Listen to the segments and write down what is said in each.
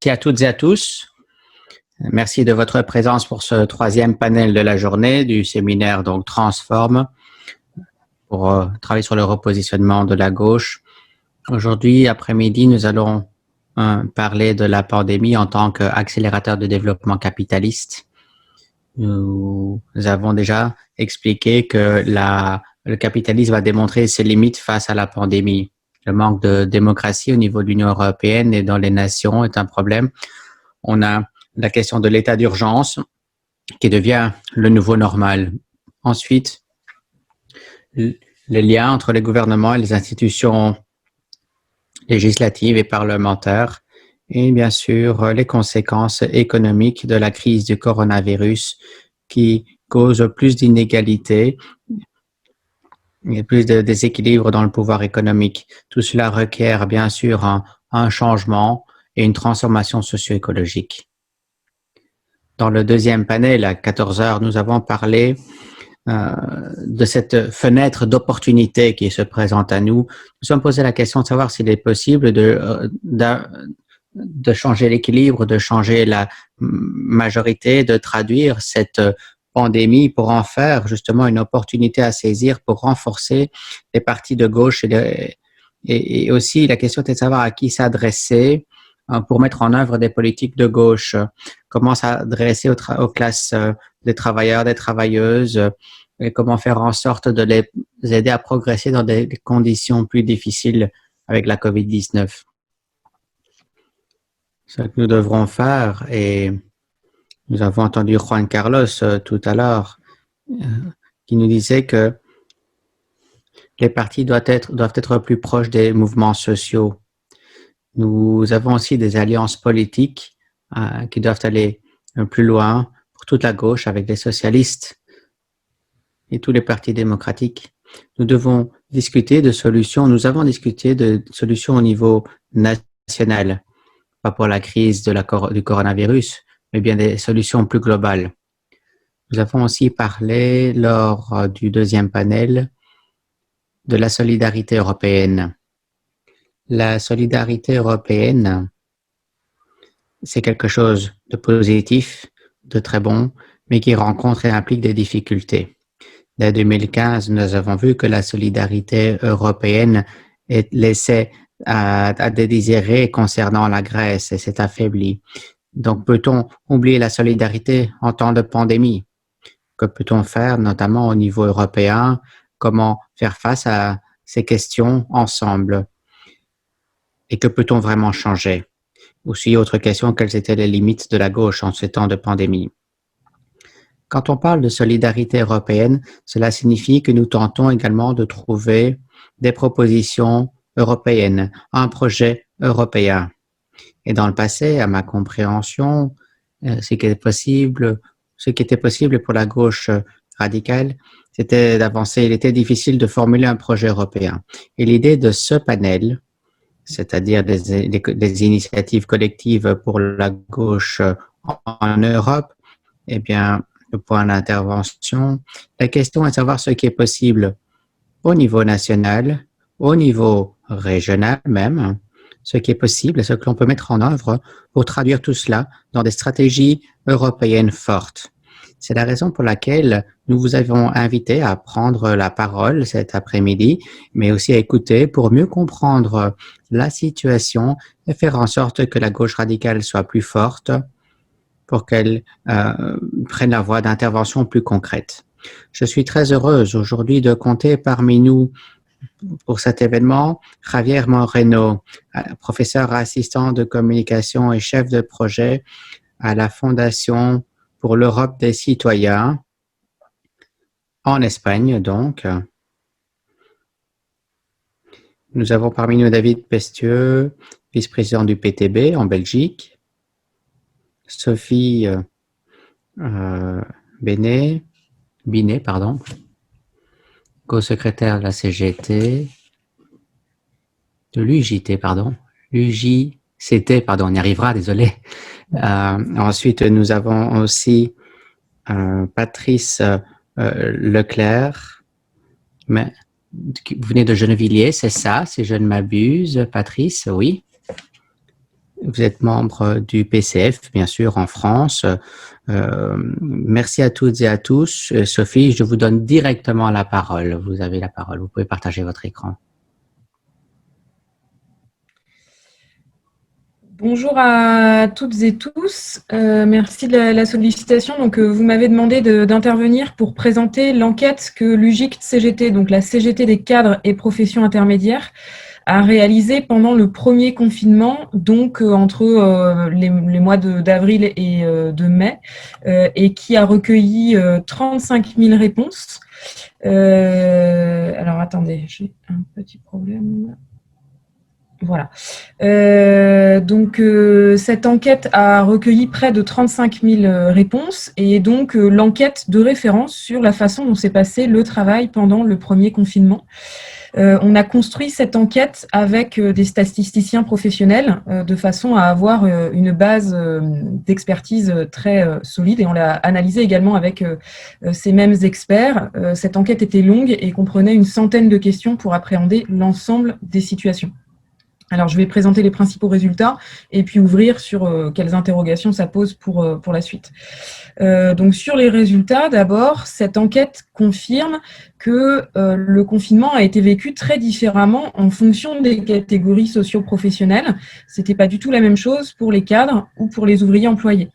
À toutes et à tous. Merci de votre présence pour ce troisième panel de la journée du séminaire donc Transform pour travailler sur le repositionnement de la gauche. Aujourd'hui, après-midi, nous allons parler de la pandémie en tant qu'accélérateur de développement capitaliste. Nous avons déjà expliqué que le capitalisme a démontré ses limites face à la pandémie. Le manque de démocratie au niveau de l'Union européenne et dans les nations est un problème. On a la question de l'état d'urgence qui devient le nouveau normal. Ensuite, les liens entre les gouvernements et les institutions législatives et parlementaires et bien sûr les conséquences économiques de la crise du coronavirus qui cause plus d'inégalités et plus de déséquilibre dans le pouvoir économique. Tout cela requiert bien sûr un changement et une transformation socio-écologique. Dans le deuxième panel, à 14 heures, nous avons parlé de cette fenêtre d'opportunité qui se présente à nous. Nous nous sommes posé la question de savoir s'il est possible de changer l'équilibre, de changer la majorité, de traduire cette pandémie pour en faire justement une opportunité à saisir pour renforcer les partis de gauche et aussi la question était de savoir à qui s'adresser pour mettre en œuvre des politiques de gauche, comment s'adresser aux classes des travailleurs, des travailleuses, et comment faire en sorte de les aider à progresser dans des conditions plus difficiles avec la COVID-19. Ce que nous devrons faire, et nous avons entendu Juan Carlos tout à l'heure, qui nous disait que les partis doivent être plus proches des mouvements sociaux. Nous avons aussi des alliances politiques qui doivent aller plus loin pour toute la gauche avec les socialistes et tous les partis démocratiques. Nous devons discuter de solutions. Nous avons discuté de solutions au niveau national, pas pour la crise du coronavirus, mais bien des solutions plus globales. Nous avons aussi parlé lors du deuxième panel de la solidarité européenne. La solidarité européenne, c'est quelque chose de positif, de très bon, mais qui rencontre et implique des difficultés. Dès 2015, nous avons vu que la solidarité européenne laissait à désirer concernant la Grèce et s'est affaiblie. Donc, peut-on oublier la solidarité en temps de pandémie? Que peut-on faire, notamment au niveau européen? Comment faire face à ces questions ensemble? Et que peut-on vraiment changer? Aussi, autre question, quelles étaient les limites de la gauche en ces temps de pandémie? Quand on parle de solidarité européenne, cela signifie que nous tentons également de trouver des propositions européennes, un projet européen. Et dans le passé, à ma compréhension, ce qui était possible pour la gauche radicale, c'était d'avancer. Il était difficile de formuler un projet européen. Et l'idée de ce panel, c'est-à-dire des initiatives collectives pour la gauche en Europe, eh bien, le point d'intervention, la question est de savoir ce qui est possible au niveau national, au niveau régional même, ce qui est possible, ce que l'on peut mettre en œuvre pour traduire tout cela dans des stratégies européennes fortes. C'est la raison pour laquelle nous vous avons invité à prendre la parole cet après-midi, mais aussi à écouter pour mieux comprendre la situation et faire en sorte que la gauche radicale soit plus forte pour qu'elle prenne la voie d'intervention plus concrète. Je suis très heureuse aujourd'hui de compter parmi nous pour cet événement Javier Moreno, professeur assistant de communication et chef de projet à la Fondation pour l'Europe des citoyens en Espagne donc. Nous avons parmi nous David Pestieux, vice-président du PTB en Belgique, Sophie Binet, co-secrétaire de la CGT, de l'UJT, l'UJCT, on y arrivera, désolé. Ensuite, nous avons aussi Patrice Leclerc, mais vous venez de Gennevilliers, c'est ça, si je ne m'abuse, Patrice, oui. Vous êtes membre du PCF, bien sûr, en France. Merci à toutes et à tous. Sophie, je vous donne directement la parole. Vous avez la parole. Vous pouvez partager votre écran. Bonjour à toutes et tous. Merci de la sollicitation. Donc, vous m'avez demandé d'intervenir pour présenter l'enquête que l'UGICT-CGT, donc la CGT des cadres et professions intermédiaires, a réalisée pendant le premier confinement, donc entre les mois d'avril et de mai, et qui a recueilli 35 000 réponses. Alors, attendez, j'ai un petit problème. Voilà. Cette enquête a recueilli près de 35 000 réponses et est donc l'enquête de référence sur la façon dont s'est passé le travail pendant le premier confinement. On a construit cette enquête avec des statisticiens professionnels de façon à avoir une base d'expertise très solide et on l'a analysée également avec ces mêmes experts. Cette enquête était longue et comprenait une centaine de questions pour appréhender l'ensemble des situations. Alors, je vais présenter les principaux résultats et puis ouvrir sur quelles interrogations ça pose pour la suite. Donc, sur les résultats, d'abord, cette enquête confirme que le confinement a été vécu très différemment en fonction des catégories socio-professionnelles. Ce n'était pas du tout la même chose pour les cadres ou pour les ouvriers employés.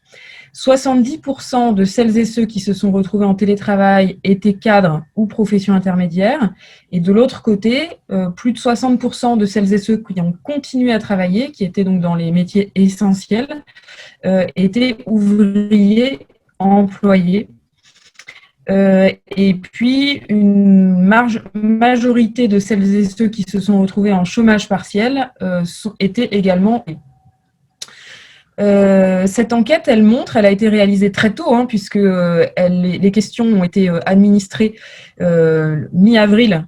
70% de celles et ceux qui se sont retrouvés en télétravail étaient cadres ou professions intermédiaires. Et de l'autre côté, plus de 60% de celles et ceux qui ont continué à travailler, qui étaient donc dans les métiers essentiels, étaient ouvriers employés. Et puis, une majorité de celles et ceux qui se sont retrouvés en chômage partiel étaient également. Cette enquête, elle a été réalisée très tôt, puisque les questions ont été administrées mi-avril.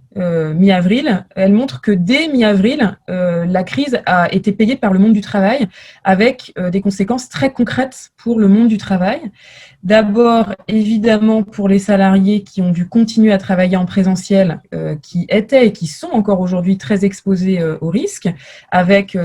Elle montre que dès mi-avril, la crise a été payée par le monde du travail, avec des conséquences très concrètes pour le monde du travail. D'abord, évidemment, pour les salariés qui ont dû continuer à travailler en présentiel, qui étaient et qui sont encore aujourd'hui très exposés aux risques, avec,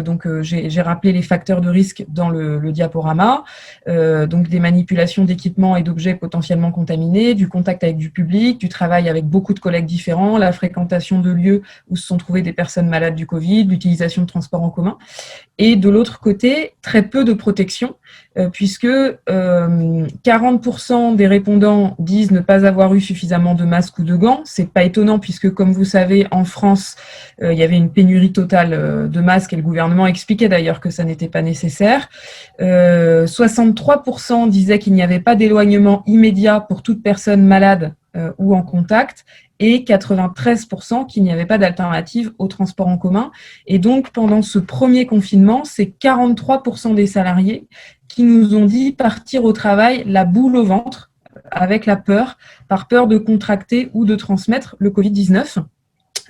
j'ai rappelé les facteurs de risque dans le diaporama, donc des manipulations d'équipements et d'objets potentiellement contaminés, du contact avec du public, du travail avec beaucoup de collègues différents, la fréquentation de lieux où se sont trouvées des personnes malades du Covid, l'utilisation de transports en commun. Et de l'autre côté, très peu de protection, puisque 40% des répondants disent ne pas avoir eu suffisamment de masques ou de gants. C'est pas étonnant, puisque comme vous savez, en France, il y avait une pénurie totale de masques et le gouvernement expliquait d'ailleurs que ça n'était pas nécessaire. 63% disaient qu'il n'y avait pas d'éloignement immédiat pour toute personne malade ou en contact, et 93% qu'il n'y avait pas d'alternative au transport en commun. Et donc, pendant ce premier confinement, c'est 43% des salariés qui nous ont dit partir au travail la boule au ventre, avec la peur, par peur de contracter ou de transmettre le Covid-19.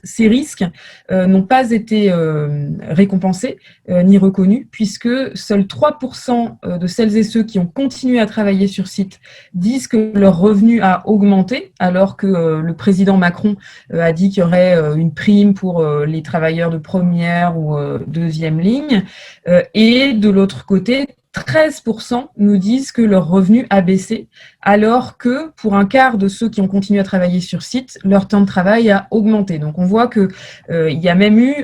Ces risques n'ont pas été récompensés ni reconnus, puisque seuls 3% de celles et ceux qui ont continué à travailler sur site disent que leur revenu a augmenté, alors que le président Macron a dit qu'il y aurait une prime pour les travailleurs de première ou deuxième ligne. Et de l'autre côté, 13% nous disent que leur revenu a baissé, alors que pour un quart de ceux qui ont continué à travailler sur site, leur temps de travail a augmenté. Donc on voit qu'il y a même eu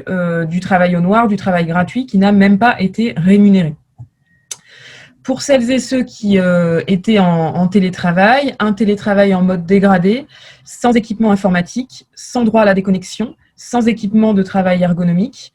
du travail au noir, du travail gratuit qui n'a même pas été rémunéré. Pour celles et ceux qui étaient en télétravail, un télétravail en mode dégradé, sans équipement informatique, sans droit à la déconnexion, sans équipement de travail ergonomique,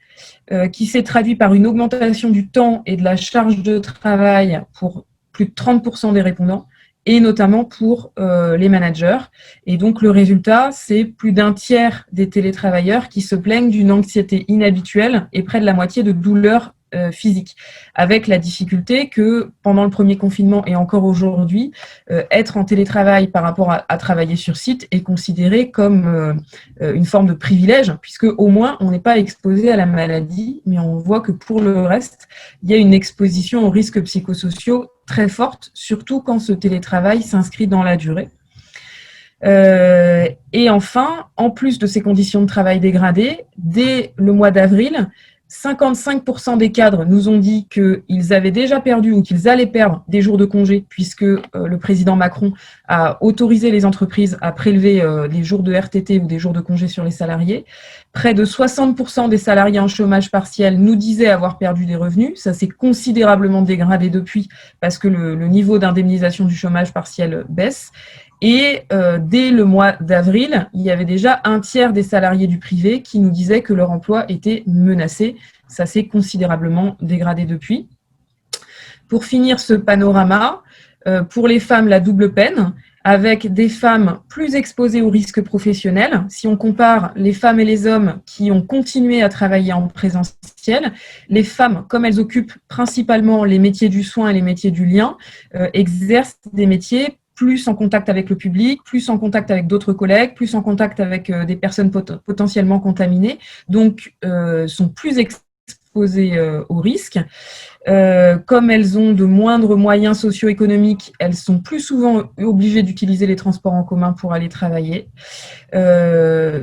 qui s'est traduit par une augmentation du temps et de la charge de travail pour plus de 30% des répondants, et notamment pour les managers. Et donc, le résultat, c'est plus d'un tiers des télétravailleurs qui se plaignent d'une anxiété inhabituelle et près de la moitié de douleurs physiques, avec la difficulté que pendant le premier confinement et encore aujourd'hui, être en télétravail par rapport à travailler sur site est considéré comme une forme de privilège, puisque au moins on n'est pas exposé à la maladie, mais on voit que pour le reste, il y a une exposition aux risques psychosociaux très forte, surtout quand ce télétravail s'inscrit dans la durée. Et enfin, en plus de ces conditions de travail dégradées, dès le mois d'avril, 55% des cadres nous ont dit qu'ils avaient déjà perdu ou qu'ils allaient perdre des jours de congé puisque le président Macron a autorisé les entreprises à prélever des jours de RTT ou des jours de congé sur les salariés. Près de 60% des salariés en chômage partiel nous disaient avoir perdu des revenus. Ça s'est considérablement dégradé depuis parce que le niveau d'indemnisation du chômage partiel baisse. Et dès le mois d'avril, il y avait déjà un tiers des salariés du privé qui nous disaient que leur emploi était menacé. Ça s'est considérablement dégradé depuis. Pour finir ce panorama, pour les femmes, la double peine, avec des femmes plus exposées aux risques professionnels. Si on compare les femmes et les hommes qui ont continué à travailler en présentiel, les femmes, comme elles occupent principalement les métiers du soin et les métiers du lien, exercent des métiers plus en contact avec le public, plus en contact avec d'autres collègues, plus en contact avec des personnes potentiellement contaminées, donc sont plus exposées aux risques. Comme elles ont de moindres moyens socio-économiques, elles sont plus souvent obligées d'utiliser les transports en commun pour aller travailler.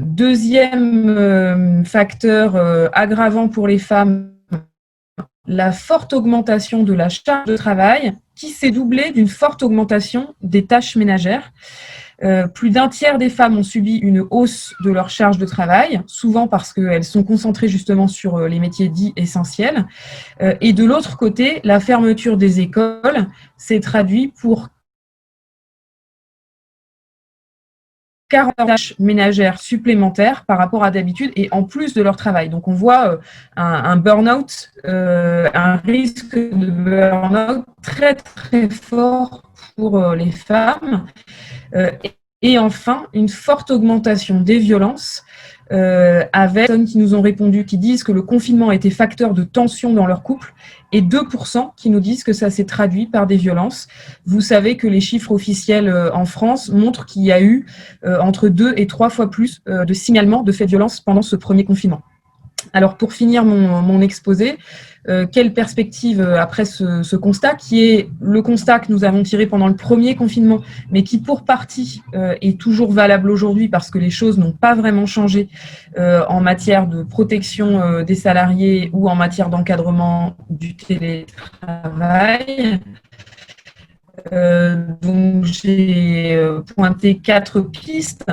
Deuxième facteur aggravant pour les femmes, la forte augmentation de la charge de travail qui s'est doublée d'une forte augmentation des tâches ménagères. Plus d'un tiers des femmes ont subi une hausse de leur charge de travail, souvent parce qu'elles sont concentrées justement sur les métiers dits essentiels. Et de l'autre côté, la fermeture des écoles s'est traduite pour 40 tâches ménagères supplémentaires par rapport à d'habitude et en plus de leur travail. Donc on voit un burn-out, un risque de burn-out très très fort pour les femmes. Et enfin, une forte augmentation des violences avec des personnes qui nous ont répondu, qui disent que le confinement a été facteur de tension dans leur couple et 2% qui nous disent que ça s'est traduit par des violences. Vous savez que les chiffres officiels en France montrent qu'il y a eu entre 2 et 3 fois plus de signalements de faits de violence pendant ce premier confinement. Alors pour finir mon exposé, quelle perspective après ce constat, qui est le constat que nous avons tiré pendant le premier confinement, mais qui pour partie est toujours valable aujourd'hui parce que les choses n'ont pas vraiment changé en matière de protection des salariés ou en matière d'encadrement du télétravail. Donc j'ai pointé 4 pistes.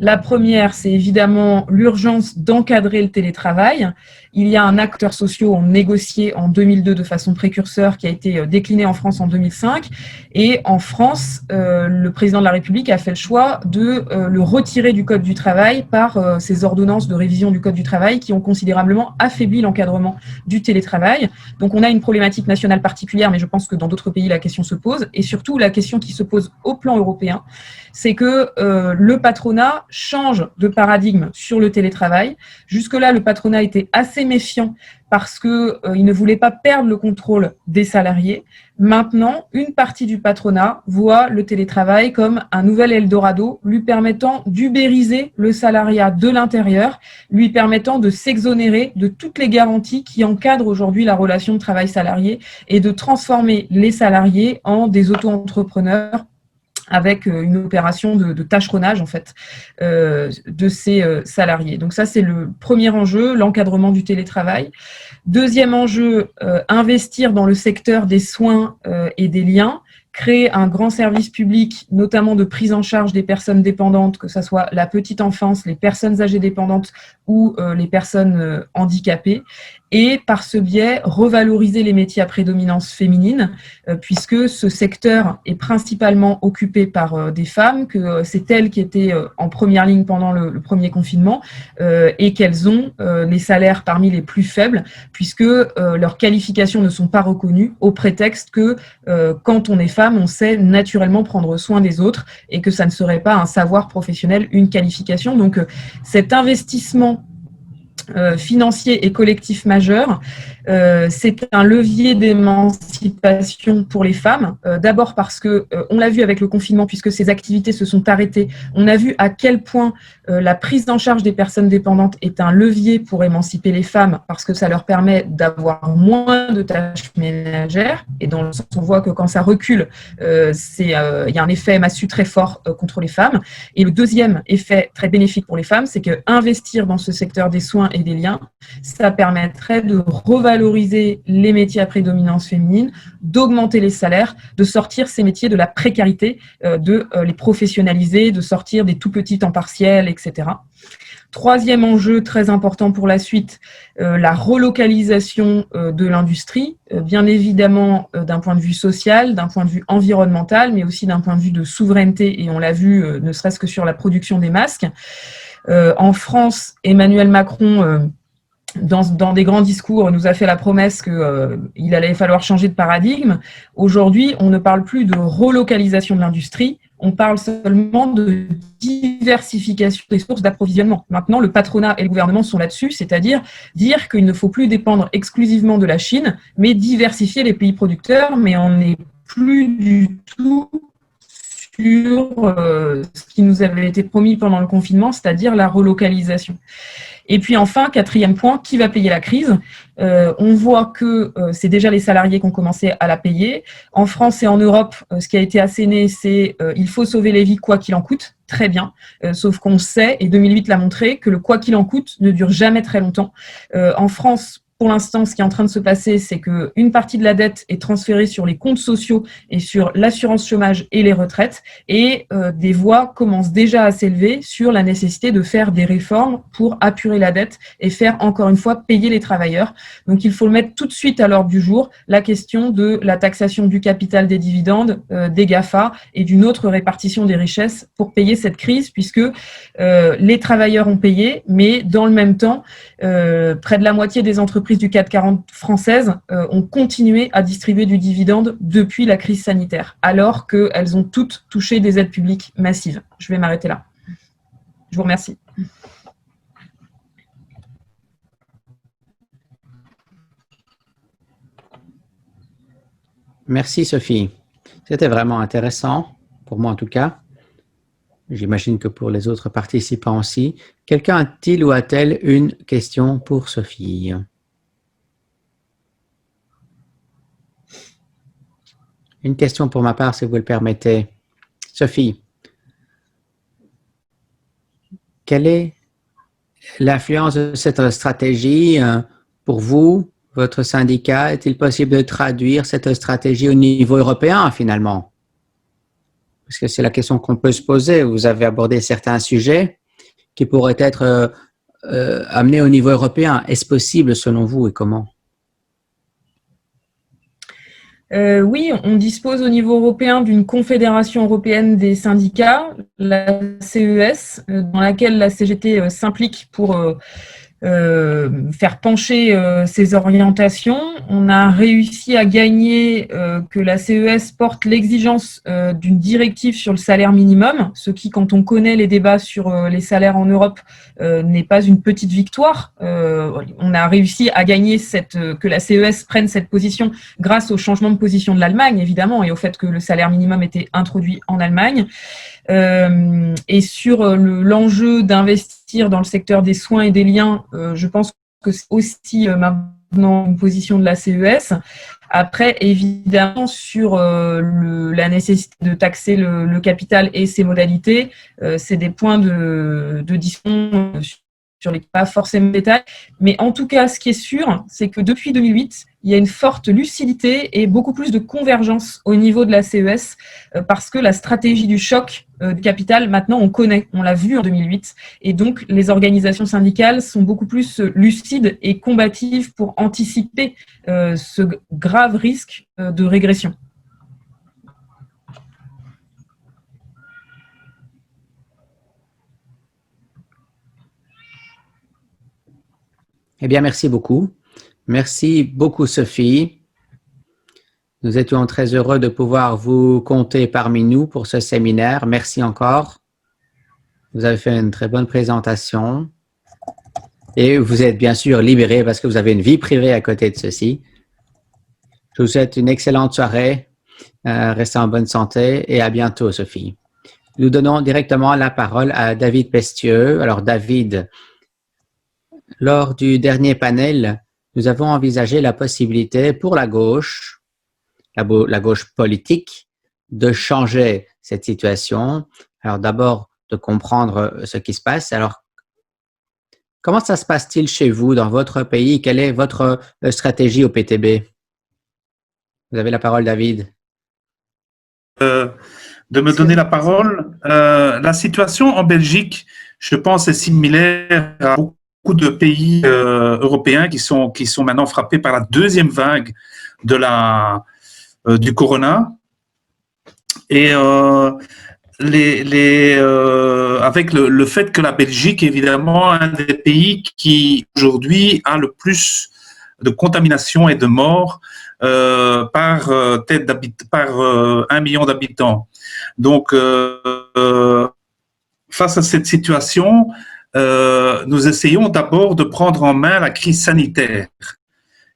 La première, c'est évidemment l'urgence d'encadrer le télétravail. Il y a un acteur social négocié en 2002 de façon précurseur qui a été décliné en France en 2005. Et en France, le président de la République a fait le choix de le retirer du Code du travail par ces ordonnances de révision du Code du travail qui ont considérablement affaibli l'encadrement du télétravail. Donc on a une problématique nationale particulière, mais je pense que dans d'autres pays, la question se pose. Et surtout, la question qui se pose au plan européen, c'est que le patronat change de paradigme sur le télétravail. Jusque-là, le patronat était assez méfiant parce qu'il ne voulait pas perdre le contrôle des salariés. Maintenant, une partie du patronat voit le télétravail comme un nouvel Eldorado, lui permettant d'ubériser le salariat de l'intérieur, lui permettant de s'exonérer de toutes les garanties qui encadrent aujourd'hui la relation de travail salarié et de transformer les salariés en des auto-entrepreneurs avec une opération de tâcheronnage en fait de ces salariés. Donc ça, c'est le premier enjeu, l'encadrement du télétravail. Deuxième enjeu, investir dans le secteur des soins et des liens, créer un grand service public, notamment de prise en charge des personnes dépendantes, que ce soit la petite enfance, les personnes âgées dépendantes ou les personnes handicapées, et par ce biais, revaloriser les métiers à prédominance féminine, puisque ce secteur est principalement occupé par des femmes, que c'est elles qui étaient en première ligne pendant le premier confinement, et qu'elles ont les salaires parmi les plus faibles, puisque leurs qualifications ne sont pas reconnues, au prétexte que quand on est femme, on sait naturellement prendre soin des autres, et que ça ne serait pas un savoir professionnel, une qualification. Donc cet investissement financier et collectif majeur, c'est un levier d'émancipation pour les femmes. D'abord parce que, on l'a vu avec le confinement, puisque ces activités se sont arrêtées, on a vu à quel point La prise en charge des personnes dépendantes est un levier pour émanciper les femmes parce que ça leur permet d'avoir moins de tâches ménagères. Et dans le sens, on voit que quand ça recule, il y a un effet massue très fort contre les femmes. Et le deuxième effet très bénéfique pour les femmes, c'est qu'investir dans ce secteur des soins et des liens, ça permettrait de revaloriser les métiers à prédominance féminine, d'augmenter les salaires, de sortir ces métiers de la précarité, de les professionnaliser, de sortir des tout petits temps partiels, etc. Troisième enjeu très important pour la suite, la relocalisation de l'industrie, bien évidemment d'un point de vue social, d'un point de vue environnemental, mais aussi d'un point de vue de souveraineté, et on l'a vu ne serait-ce que sur la production des masques. En France, Emmanuel Macron, dans des grands discours, nous a fait la promesse qu'il allait falloir changer de paradigme. Aujourd'hui, on ne parle plus de relocalisation de l'industrie, on parle seulement de diversification des sources d'approvisionnement. Maintenant, le patronat et le gouvernement sont là-dessus, c'est-à-dire dire qu'il ne faut plus dépendre exclusivement de la Chine, mais diversifier les pays producteurs, mais on n'est plus du tout sur ce qui nous avait été promis pendant le confinement, c'est-à-dire la relocalisation. Et puis enfin, quatrième point, qui va payer la crise? On voit que c'est déjà les salariés qui ont commencé à la payer. En France et en Europe, ce qui a été asséné, c'est il faut sauver les vies quoi qu'il en coûte. Très bien, sauf qu'on sait, et 2008 l'a montré, que le quoi qu'il en coûte ne dure jamais très longtemps. En France, pour l'instant, ce qui est en train de se passer, c'est qu'une partie de la dette est transférée sur les comptes sociaux et sur l'assurance chômage et les retraites, et des voix commencent déjà à s'élever sur la nécessité de faire des réformes pour apurer la dette et faire, encore une fois, payer les travailleurs. Donc, il faut le mettre tout de suite à l'ordre du jour, la question de la taxation du capital des dividendes, des GAFA et d'une autre répartition des richesses pour payer cette crise, puisque les travailleurs ont payé, mais dans le même temps, près de la moitié des entreprises du CAC 40 françaises ont continué à distribuer du dividende depuis la crise sanitaire, alors qu'elles ont toutes touché des aides publiques massives. Je vais m'arrêter là. Je vous remercie. Merci Sophie. C'était vraiment intéressant, pour moi en tout cas. J'imagine que pour les autres participants aussi. Quelqu'un a-t-il ou a-t-elle une question pour Sophie? Une question pour ma part, si vous le permettez. Sophie, quelle est l'influence de cette stratégie pour vous, votre syndicat? Est-il possible de traduire cette stratégie au niveau européen finalement? Parce que c'est la question qu'on peut se poser. Vous avez abordé certains sujets qui pourraient être amenés au niveau européen. Est-ce possible selon vous et comment? Oui, on dispose au niveau européen d'une confédération européenne des syndicats, la CES, dans laquelle la CGT s'implique pour faire pencher ses orientations. On a réussi à gagner que la CES porte l'exigence d'une directive sur le salaire minimum, ce qui, quand on connaît les débats sur les salaires en Europe, n'est pas une petite victoire. On a réussi à gagner que la CES prenne cette position grâce au changement de position de l'Allemagne, évidemment, et au fait que le salaire minimum était introduit en Allemagne. Et sur l'enjeu d'investir dans le secteur des soins et des liens, je pense que c'est aussi maintenant une position de la CES. Après, évidemment, sur la nécessité de taxer le capital et ses modalités, c'est des points de discussion sur les pas forcément détails. Mais en tout cas, ce qui est sûr, c'est que depuis 2008, il y a une forte lucidité et beaucoup plus de convergence au niveau de la CES parce que la stratégie du choc du capital, maintenant, on connaît, on l'a vu en 2008. Et donc, les organisations syndicales sont beaucoup plus lucides et combatives pour anticiper ce grave risque de régression. Eh bien, merci beaucoup. Merci beaucoup, Sophie. Nous étions très heureux de pouvoir vous compter parmi nous pour ce séminaire. Merci encore. Vous avez fait une très bonne présentation. Et vous êtes bien sûr libéré parce que vous avez une vie privée à côté de ceci. Je vous souhaite une excellente soirée. Restez en bonne santé et à bientôt, Sophie. nous donnons directement la parole à David Pestieux. Alors, David, lors du dernier panel, nous avons envisagé la possibilité pour la gauche politique, de changer cette situation. Alors, d'abord, de comprendre ce qui se passe. Alors, comment ça se passe-t-il chez vous, dans votre pays? Quelle est votre stratégie au PTB? Vous avez la parole, David. De me donner la parole. La situation en Belgique, je pense, est similaire à beaucoup de pays européens qui sont maintenant frappés par la deuxième vague du corona. Et avec le fait que la Belgique est évidemment un des pays qui aujourd'hui a le plus de contamination et de morts par 1 million d'habitants. Donc, face à cette situation, nous essayons d'abord de prendre en main la crise sanitaire.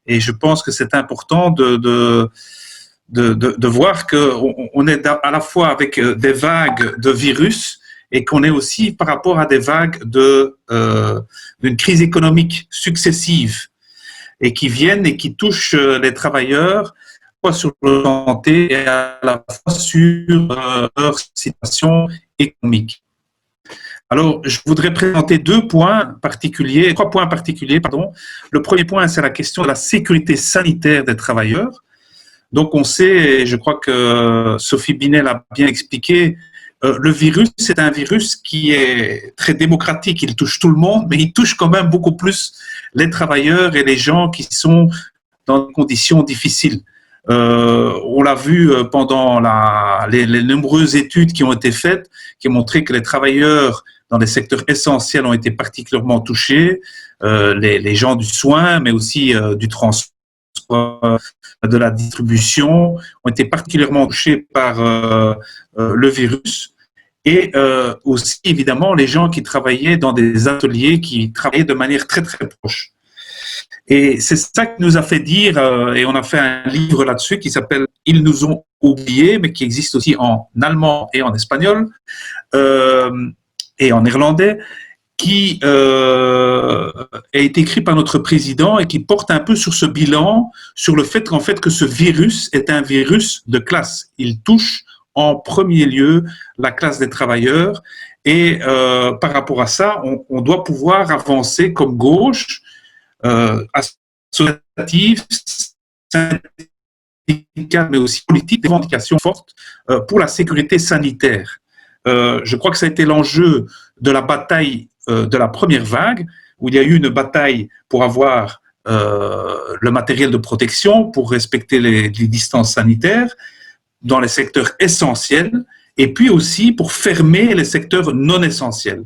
Et je pense que c'est important de voir qu'on est à la fois avec des vagues de virus et qu'on est aussi par rapport à des vagues d'une crise économique successive et qui viennent et qui touchent les travailleurs, soit sur leur santé et à la fois sur leur situation économique. Alors, je voudrais présenter trois points particuliers, pardon. Le premier point, c'est la question de la sécurité sanitaire des travailleurs. Donc, on sait, et je crois que Sophie Binet l'a bien expliqué, le virus, c'est un virus qui est très démocratique, il touche tout le monde, mais il touche quand même beaucoup plus les travailleurs et les gens qui sont dans des conditions difficiles. On l'a vu pendant les nombreuses études qui ont été faites, qui ont montré que les travailleurs dans les secteurs essentiels ont été particulièrement touchés, les gens du soin, mais aussi du transport, de la distribution, ont été particulièrement touchés par le virus. Et aussi, évidemment, les gens qui travaillaient dans des ateliers, qui travaillaient de manière très, très proche. Et c'est ça qui nous a fait dire, et on a fait un livre là-dessus qui s'appelle « Ils nous ont oubliés », mais qui existe aussi en allemand et en espagnol, et en néerlandais, qui a été écrit par notre président et qui porte un peu sur ce bilan, sur le fait qu'en fait que ce virus est un virus de classe. Il touche en premier lieu la classe des travailleurs et par rapport à ça, on doit pouvoir avancer comme gauche, associative, syndicale, mais aussi politique, des revendications fortes pour la sécurité sanitaire. Je crois que ça a été l'enjeu de la bataille de la première vague, où il y a eu une bataille pour avoir le matériel de protection, pour respecter les distances sanitaires dans les secteurs essentiels, et puis aussi pour fermer les secteurs non essentiels.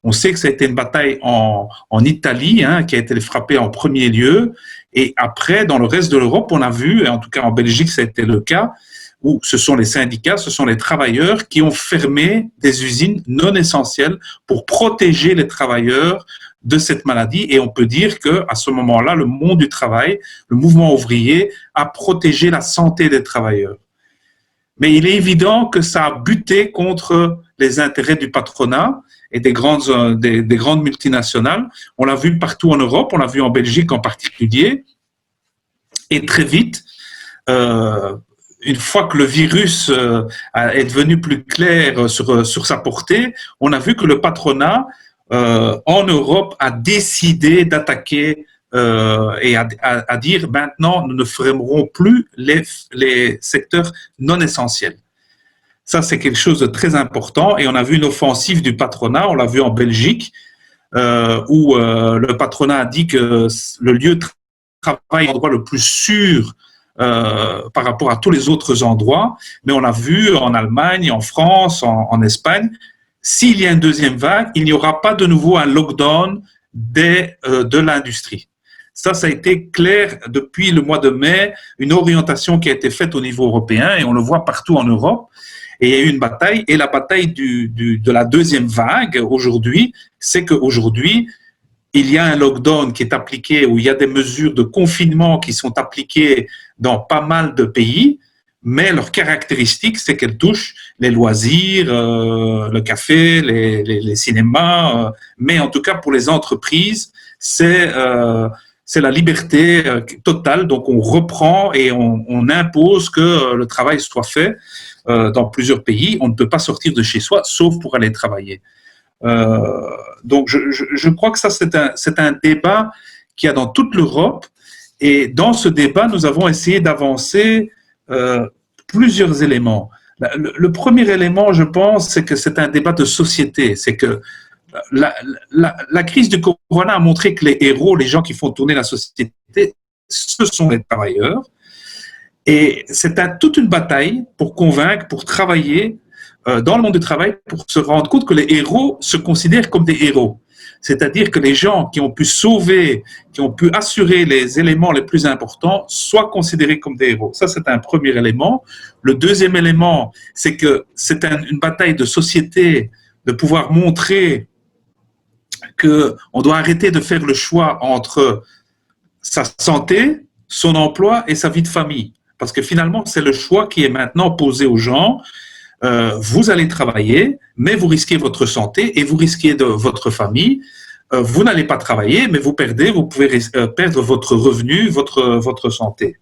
On sait que ça a été une bataille en Italie, qui a été frappée en premier lieu, et après, dans le reste de l'Europe, on a vu, et en tout cas en Belgique, ça a été le cas, où ce sont les syndicats, ce sont les travailleurs qui ont fermé des usines non essentielles pour protéger les travailleurs de cette maladie. Et on peut dire qu'à ce moment-là, le monde du travail, le mouvement ouvrier, a protégé la santé des travailleurs. Mais il est évident que ça a buté contre les intérêts du patronat et des grandes multinationales. On l'a vu partout en Europe, on l'a vu en Belgique en particulier. Et très vite, une fois que le virus est devenu plus clair sur sa portée, on a vu que le patronat en Europe a décidé d'attaquer et à dire maintenant nous ne fermerons plus les secteurs non essentiels. Ça, c'est quelque chose de très important et on a vu une offensive du patronat, on l'a vu en Belgique, où le patronat a dit que le lieu de travail est l'endroit le plus sûr par rapport à tous les autres endroits, mais on a vu en Allemagne, en France, en Espagne, s'il y a une deuxième vague, il n'y aura pas de nouveau un lockdown de l'industrie. Ça a été clair depuis le mois de mai, une orientation qui a été faite au niveau européen et on le voit partout en Europe. Et il y a eu une bataille, et la bataille de la deuxième vague aujourd'hui, c'est qu'aujourd'hui, il y a un lockdown qui est appliqué, où il y a des mesures de confinement qui sont appliquées dans pas mal de pays, mais leur caractéristique, c'est qu'elles touchent les loisirs, le café, les cinémas, mais en tout cas pour les entreprises, c'est la liberté totale. Donc on reprend et on impose que le travail soit fait dans plusieurs pays. On ne peut pas sortir de chez soi, sauf pour aller travailler. Donc je crois que ça, c'est un débat qu'il y a dans toute l'Europe. Et dans ce débat, nous avons essayé d'avancer plusieurs éléments. Le premier élément, je pense, c'est que c'est un débat de société. C'est que la crise du corona a montré que les héros, les gens qui font tourner la société, ce sont les travailleurs. Et c'est toute une bataille pour convaincre, pour travailler dans le monde du travail, pour se rendre compte que les héros se considèrent comme des héros. C'est-à-dire que les gens qui ont pu sauver, qui ont pu assurer les éléments les plus importants, soient considérés comme des héros. Ça, c'est un premier élément. Le deuxième élément, c'est que c'est une bataille de société, de pouvoir montrer qu'on doit arrêter de faire le choix entre sa santé, son emploi et sa vie de famille. Parce que finalement, c'est le choix qui est maintenant posé aux gens. Vous allez travailler, mais vous risquez votre santé et vous risquez votre famille. Vous n'allez pas travailler, mais vous pouvez perdre votre revenu, votre santé.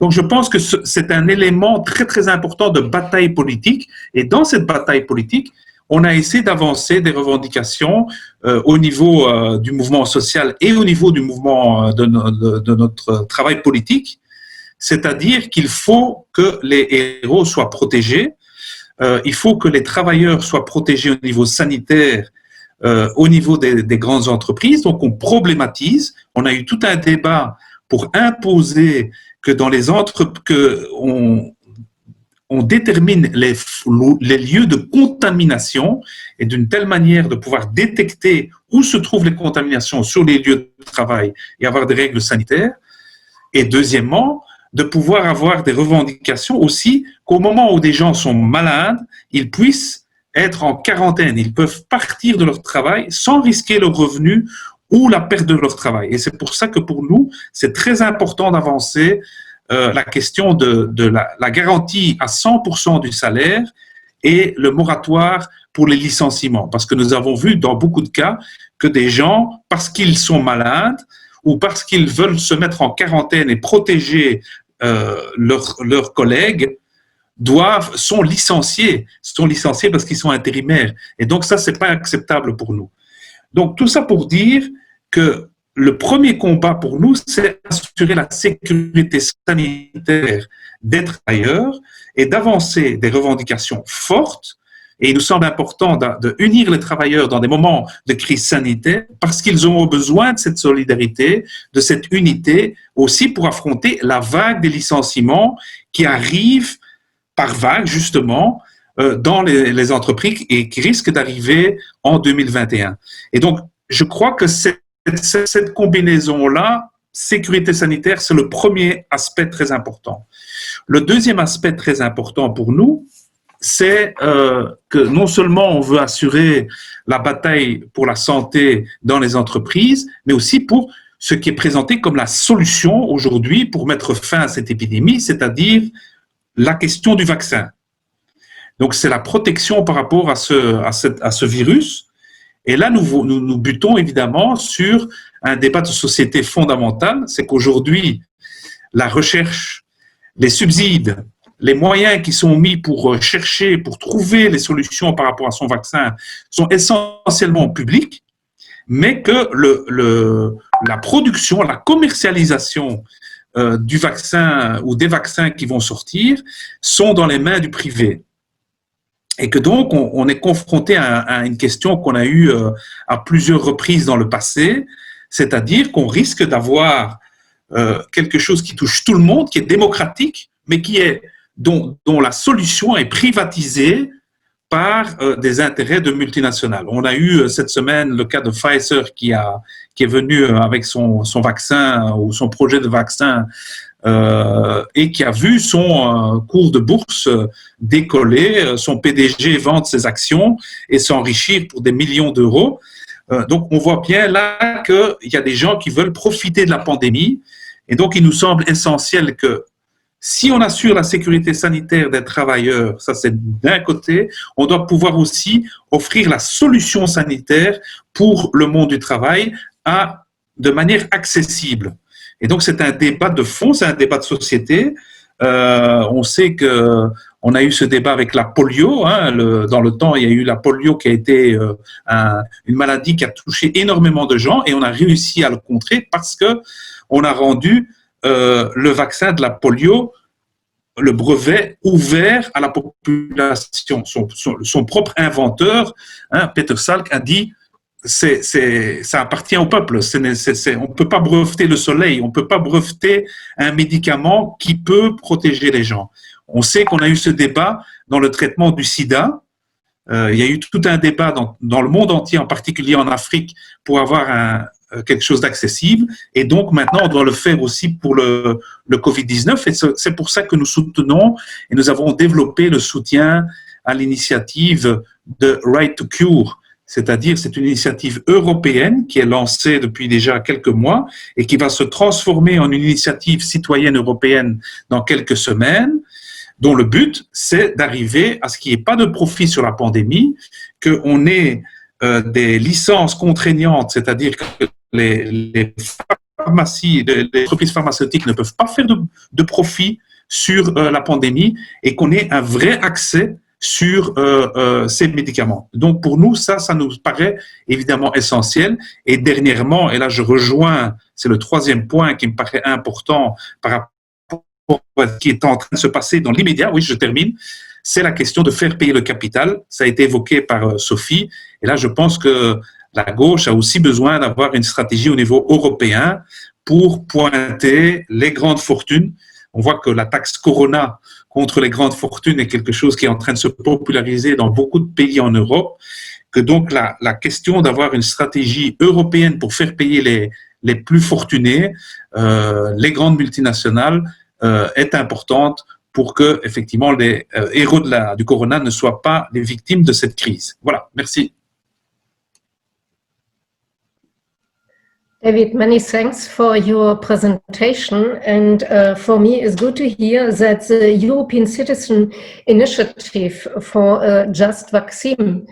Donc, je pense que c'est un élément très, très important de bataille politique. Et dans cette bataille politique, on a essayé d'avancer des revendications au niveau du mouvement social et au niveau du mouvement de notre travail politique. C'est-à-dire qu'il faut que les héros soient protégés. Il faut que les travailleurs soient protégés au niveau sanitaire, au niveau des grandes entreprises. Donc, on problématise. On a eu tout un débat pour imposer que dans les entreprises, on détermine les lieux de contamination et d'une telle manière de pouvoir détecter où se trouvent les contaminations sur les lieux de travail et avoir des règles sanitaires. Et deuxièmement, de pouvoir avoir des revendications aussi qu'au moment où des gens sont malades, ils puissent être en quarantaine. Ils peuvent partir de leur travail sans risquer leur revenu ou la perte de leur travail. Et c'est pour ça que pour nous, c'est très important d'avancer la question de la garantie à 100% du salaire et le moratoire pour les licenciements. Parce que nous avons vu dans beaucoup de cas que des gens, parce qu'ils sont malades ou parce qu'ils veulent se mettre en quarantaine et protéger leurs collègues, sont licenciés parce qu'ils sont intérimaires. Et donc ça, c'est pas acceptable pour nous. Donc tout ça pour dire que le premier combat pour nous, c'est assurer la sécurité sanitaire des travailleurs et d'avancer des revendications fortes. Et il nous semble important de unir les travailleurs dans des moments de crise sanitaire parce qu'ils auront besoin de cette solidarité, de cette unité aussi pour affronter la vague des licenciements qui arrive par vague justement dans les entreprises et qui risque d'arriver en 2021. Et donc, je crois que cette combinaison-là, sécurité sanitaire, c'est le premier aspect très important. Le deuxième aspect très important pour nous, c'est que non seulement on veut assurer la bataille pour la santé dans les entreprises, mais aussi pour ce qui est présenté comme la solution aujourd'hui pour mettre fin à cette épidémie, c'est-à-dire la question du vaccin. Donc, c'est la protection par rapport à ce virus. Et là, nous butons évidemment sur un débat de société fondamental, c'est qu'aujourd'hui, la recherche, les subsides, les moyens qui sont mis pour chercher, pour trouver les solutions par rapport à son vaccin sont essentiellement publics, mais que la production, la commercialisation du vaccin ou des vaccins qui vont sortir sont dans les mains du privé. Et que donc, on est confronté à une question qu'on a eue à plusieurs reprises dans le passé, c'est-à-dire qu'on risque d'avoir quelque chose qui touche tout le monde, qui est démocratique, mais dont la solution est privatisée par des intérêts de multinationales. On a eu cette semaine le cas de Pfizer qui est venu avec son vaccin ou son projet de vaccin et qui a vu son cours de bourse décoller, son PDG vendre ses actions et s'enrichir pour des millions d'euros. Donc, on voit bien là qu'il y a des gens qui veulent profiter de la pandémie et donc il nous semble essentiel que Si on assure la sécurité sanitaire des travailleurs, ça c'est d'un côté, on doit pouvoir aussi offrir la solution sanitaire pour le monde du travail de manière accessible. Et donc c'est un débat de fond, c'est un débat de société. On sait que on a eu ce débat avec la polio. Dans le temps, il y a eu la polio qui a été une maladie qui a touché énormément de gens et on a réussi à le contrer parce que on a rendu le vaccin de la polio, le brevet ouvert à la population. Son propre inventeur, Peter Salk, a dit ça appartient au peuple. On ne peut pas breveter le soleil, on ne peut pas breveter un médicament qui peut protéger les gens. On sait qu'on a eu ce débat dans le traitement du sida. Il y a eu tout un débat dans le monde entier, en particulier en Afrique, pour avoir quelque chose d'accessible. Et donc, maintenant, on doit le faire aussi pour le Covid-19. Et c'est pour ça que nous soutenons et nous avons développé le soutien à l'initiative de Right to Cure. C'est-à-dire, c'est une initiative européenne qui est lancée depuis déjà quelques mois et qui va se transformer en une initiative citoyenne européenne dans quelques semaines, dont le but, c'est d'arriver à ce qu'il n'y ait pas de profit sur la pandémie, qu'on ait des licences contraignantes, c'est-à-dire que les pharmacies, les entreprises pharmaceutiques ne peuvent pas faire de profit sur la pandémie et qu'on ait un vrai accès sur ces médicaments. Donc pour nous, ça nous paraît évidemment essentiel. Et dernièrement, et là je rejoins, c'est le troisième point qui me paraît important par rapport à ce qui est en train de se passer dans l'immédiat, oui je termine, c'est la question de faire payer le capital. Ça a été évoqué par Sophie. Et là je pense que la gauche a aussi besoin d'avoir une stratégie au niveau européen pour pointer les grandes fortunes. On voit que la taxe Corona contre les grandes fortunes est quelque chose qui est en train de se populariser dans beaucoup de pays en Europe, que donc la question d'avoir une stratégie européenne pour faire payer les plus fortunés, les grandes multinationales, est importante pour que effectivement les héros du Corona ne soient pas les victimes de cette crise. Voilà, merci. David, many thanks for your presentation, and for me it's good to hear that the European Citizen Initiative for a Just Vaccine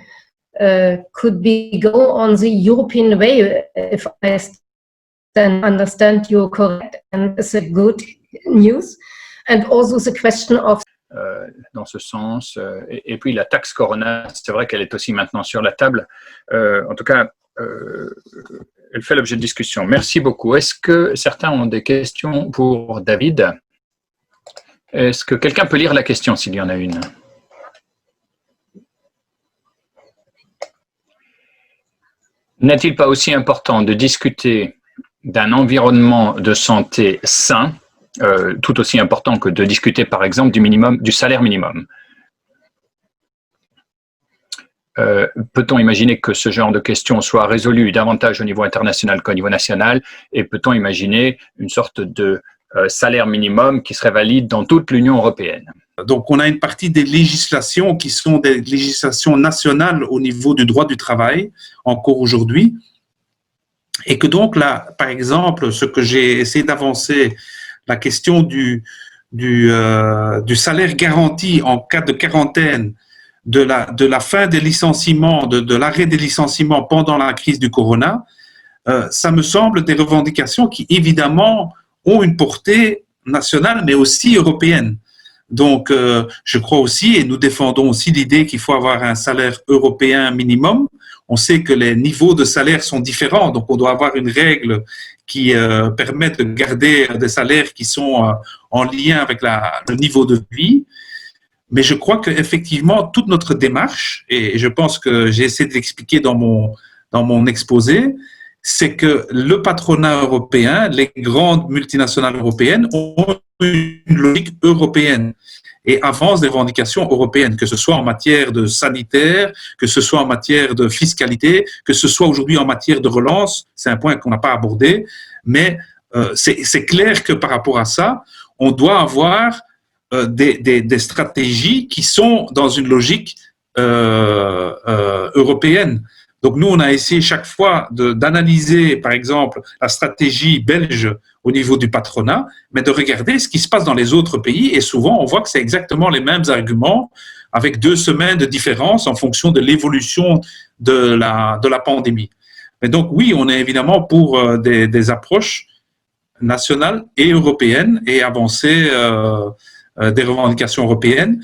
could go on the European way, if I understand you correct, and it's a good news. And also the question of dans ce sens, et puis la taxe Corona, c'est vrai qu'elle est aussi maintenant sur la table. En tout cas, elle fait l'objet de discussion. Merci beaucoup. Est-ce que certains ont des questions pour David? Est-ce que quelqu'un peut lire la question s'il y en a une? N'est-il pas aussi important de discuter d'un environnement de santé sain, tout aussi important que de discuter par exemple du salaire minimum? Peut-on imaginer que ce genre de questions soit résolu davantage au niveau international qu'au niveau national, et peut-on imaginer une sorte de salaire minimum qui serait valide dans toute l'Union européenne? Donc on a une partie des législations qui sont des législations nationales au niveau du droit du travail encore aujourd'hui, et que donc là, par exemple, ce que j'ai essayé d'avancer, la question du salaire garanti en cas de quarantaine, de la fin des licenciements, de l'arrêt des licenciements pendant la crise du Corona, ça me semble des revendications qui évidemment ont une portée nationale mais aussi européenne. Donc je crois aussi, et nous défendons aussi l'idée qu'il faut avoir un salaire européen minimum. On sait que les niveaux de salaire sont différents, donc on doit avoir une règle qui permette de garder des salaires qui sont en lien avec le niveau de vie. Mais je crois qu'effectivement, toute notre démarche, et je pense que j'ai essayé de l'expliquer dans mon exposé, c'est que le patronat européen, les grandes multinationales européennes ont une logique européenne et avancent des revendications européennes, que ce soit en matière de sanitaire, que ce soit en matière de fiscalité, que ce soit aujourd'hui en matière de relance. C'est un point qu'on n'a pas abordé, mais c'est clair que par rapport à ça, on doit avoir des stratégies qui sont dans une logique européenne. Donc nous, on a essayé chaque fois d'analyser, par exemple, la stratégie belge au niveau du patronat, mais de regarder ce qui se passe dans les autres pays. Et souvent, on voit que c'est exactement les mêmes arguments, avec 2 semaines de différence en fonction de l'évolution de la pandémie. Mais donc oui, on est évidemment pour des approches nationales et européennes et avancer des revendications européennes.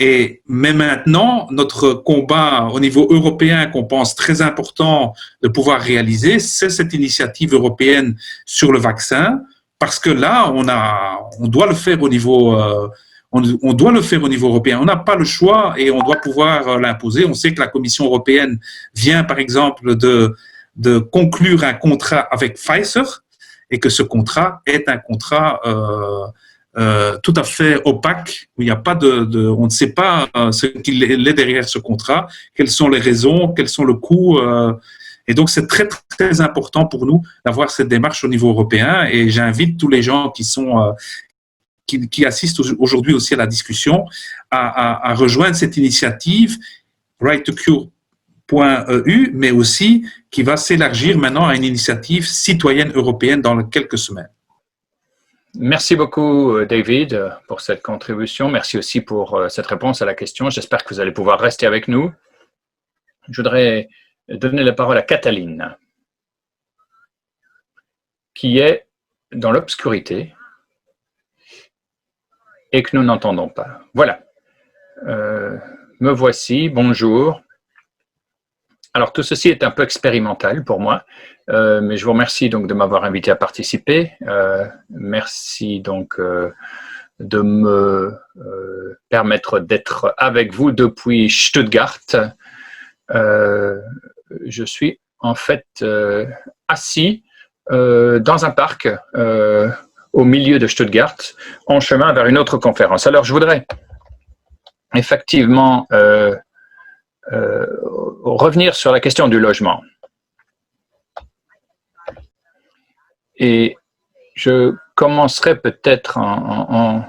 Mais maintenant, notre combat au niveau européen qu'on pense très important de pouvoir réaliser, c'est cette initiative européenne sur le vaccin, parce que là, on doit le faire au niveau, on doit le faire au niveau européen. On n'a pas le choix et on doit pouvoir l'imposer. On sait que la Commission européenne vient, par exemple, de conclure un contrat avec Pfizer et que ce contrat est un contrat tout à fait opaque, où il n'y a pas on ne sait pas ce qu'il est derrière ce contrat, quelles sont les raisons, quels sont le coût. Et donc, c'est très, très important pour nous d'avoir cette démarche au niveau européen. Et j'invite tous les gens qui assistent aujourd'hui aussi à la discussion à rejoindre cette initiative right2cure.eu, mais aussi qui va s'élargir maintenant à une initiative citoyenne européenne dans quelques semaines. Merci beaucoup, David, pour cette contribution. Merci aussi pour cette réponse à la question. J'espère que vous allez pouvoir rester avec nous. Je voudrais donner la parole à Cataline, qui est dans l'obscurité et que nous n'entendons pas. Voilà. Me voici. Bonjour. Alors, tout ceci est un peu expérimental pour moi, mais je vous remercie donc de m'avoir invité à participer. Merci donc de me permettre d'être avec vous depuis Stuttgart. Je suis en fait assis dans un parc au milieu de Stuttgart, en chemin vers une autre conférence. Alors, je voudrais effectivement revenir sur la question du logement. Et je commencerai peut-être en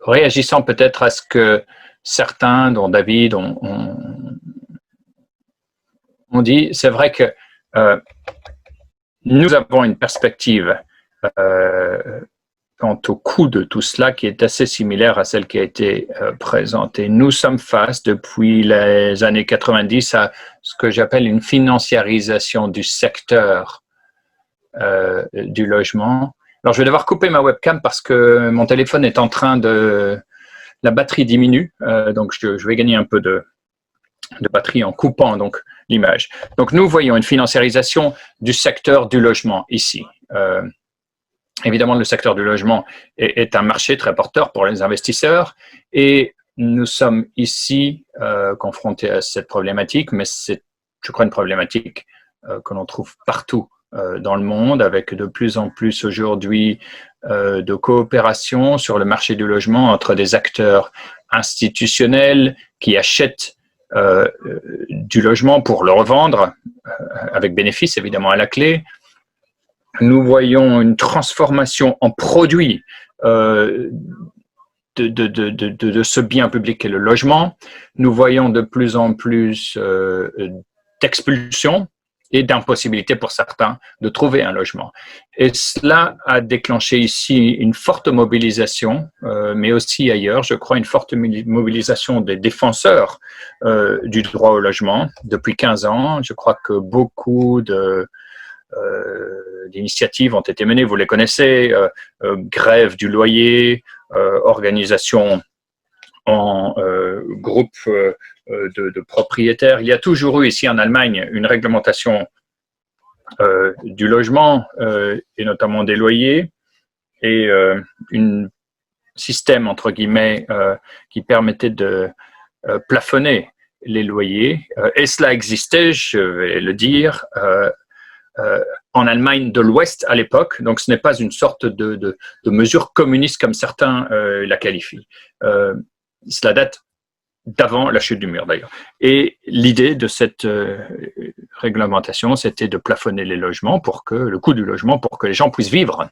réagissant peut-être à ce que certains, dont David, ont dit. C'est vrai que nous avons une perspective quant au coût de tout cela qui est assez similaire à celle qui a été présentée. Nous sommes face depuis les années 90 à ce que j'appelle une financiarisation du secteur du logement. Alors, je vais devoir couper ma webcam parce que mon téléphone est en train de... La batterie diminue, donc je vais gagner un peu de batterie en coupant donc l'image. Donc, nous voyons une financiarisation du secteur du logement ici. Évidemment, le secteur du logement est un marché très porteur pour les investisseurs et nous sommes ici confrontés à cette problématique, mais c'est, je crois, une problématique que l'on trouve partout dans le monde, avec de plus en plus aujourd'hui de coopération sur le marché du logement entre des acteurs institutionnels qui achètent du logement pour le revendre, avec bénéfice évidemment à la clé. Nous voyons une transformation en produit de ce bien public qu'est le logement. Nous voyons de plus en plus d'expulsions et d'impossibilité pour certains de trouver un logement. Et cela a déclenché ici une forte mobilisation, mais aussi ailleurs, je crois, une forte mobilisation des défenseurs du droit au logement. Depuis 15 ans, je crois que beaucoup d'initiatives ont été menées, vous les connaissez, grève du loyer, organisation en groupe de propriétaires. Il y a toujours eu ici en Allemagne une réglementation du logement et notamment des loyers et un système entre guillemets qui permettait de plafonner les loyers. Et cela existait, je vais le dire, en Allemagne de l'Ouest à l'époque, donc ce n'est pas une sorte de mesure communiste comme certains la qualifient. Cela date d'avant la chute du mur d'ailleurs. Et l'idée de cette réglementation, c'était de plafonner les logements pour que le coût du logement, pour que les gens puissent vivre,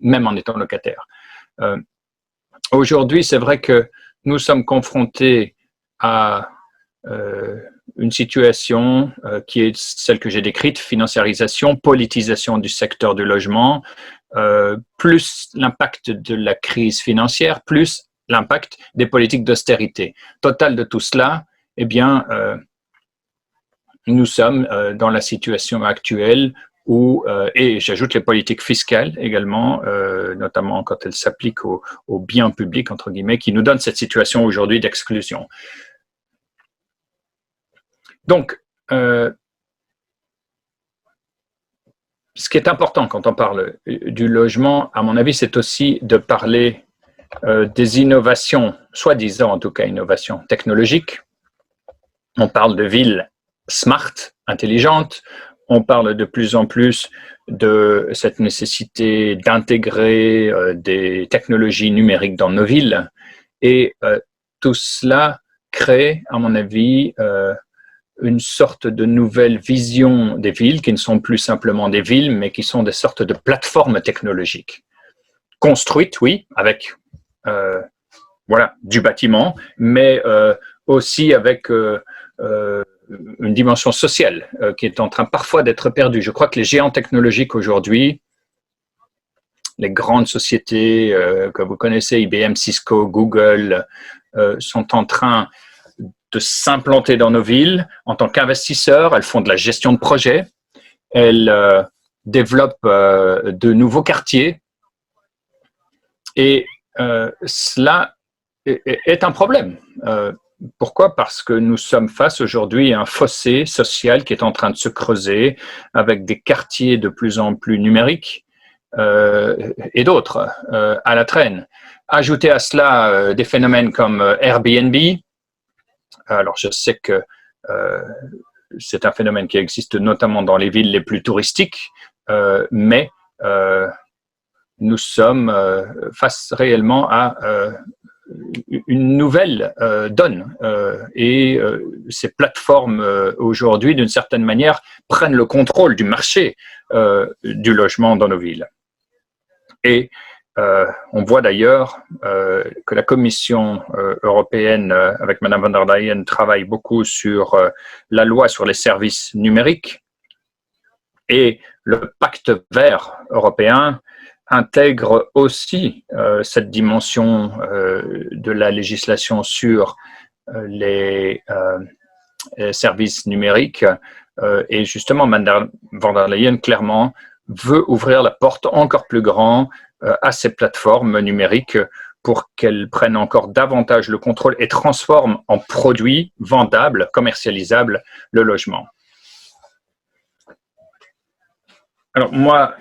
même en étant locataires. Aujourd'hui, c'est vrai que nous sommes confrontés à une situation qui est celle que j'ai décrite, financiarisation, politisation du secteur du logement, plus l'impact de la crise financière, plus l'impact des politiques d'austérité. Total de tout cela, eh bien, nous sommes dans la situation actuelle où, et j'ajoute les politiques fiscales également, notamment quand elles s'appliquent aux biens publics, entre guillemets, qui nous donnent cette situation aujourd'hui d'exclusion. Donc, ce qui est important quand on parle du logement, à mon avis, c'est aussi de parler des innovations, soi-disant en tout cas innovations technologiques. On parle de villes smart, intelligentes. On parle de plus en plus de cette nécessité d'intégrer des technologies numériques dans nos villes. Et tout cela crée, à mon avis, une sorte de nouvelle vision des villes qui ne sont plus simplement des villes, mais qui sont des sortes de plateformes technologiques. Construites, oui, avec voilà, du bâtiment, mais aussi avec une dimension sociale qui est en train parfois d'être perdue. Je crois que les géants technologiques aujourd'hui, les grandes sociétés que vous connaissez, IBM, Cisco, Google, sont en train de s'implanter dans nos villes en tant qu'investisseurs. Elles font de la gestion de projets, elles développent de nouveaux quartiers et cela est un problème. Pourquoi? Parce que nous sommes face aujourd'hui à un fossé social qui est en train de se creuser avec des quartiers de plus en plus numériques et d'autres à la traîne. Ajoutez à cela des phénomènes comme Airbnb. Alors, je sais que c'est un phénomène qui existe notamment dans les villes les plus touristiques, mais nous sommes face réellement à une nouvelle donne. Et ces plateformes, aujourd'hui, d'une certaine manière, prennent le contrôle du marché du logement dans nos villes. Et on voit d'ailleurs que la Commission européenne, avec Mme von der Leyen, travaille beaucoup sur la loi sur les services numériques. Et le pacte vert européen intègre aussi cette dimension de la législation sur les services numériques. Et justement, Mme von der Leyen, clairement, veut ouvrir la porte encore plus grand à ces plateformes numériques pour qu'elles prennent encore davantage le contrôle et transforment en produits vendables, commercialisables, le logement. Alors moi,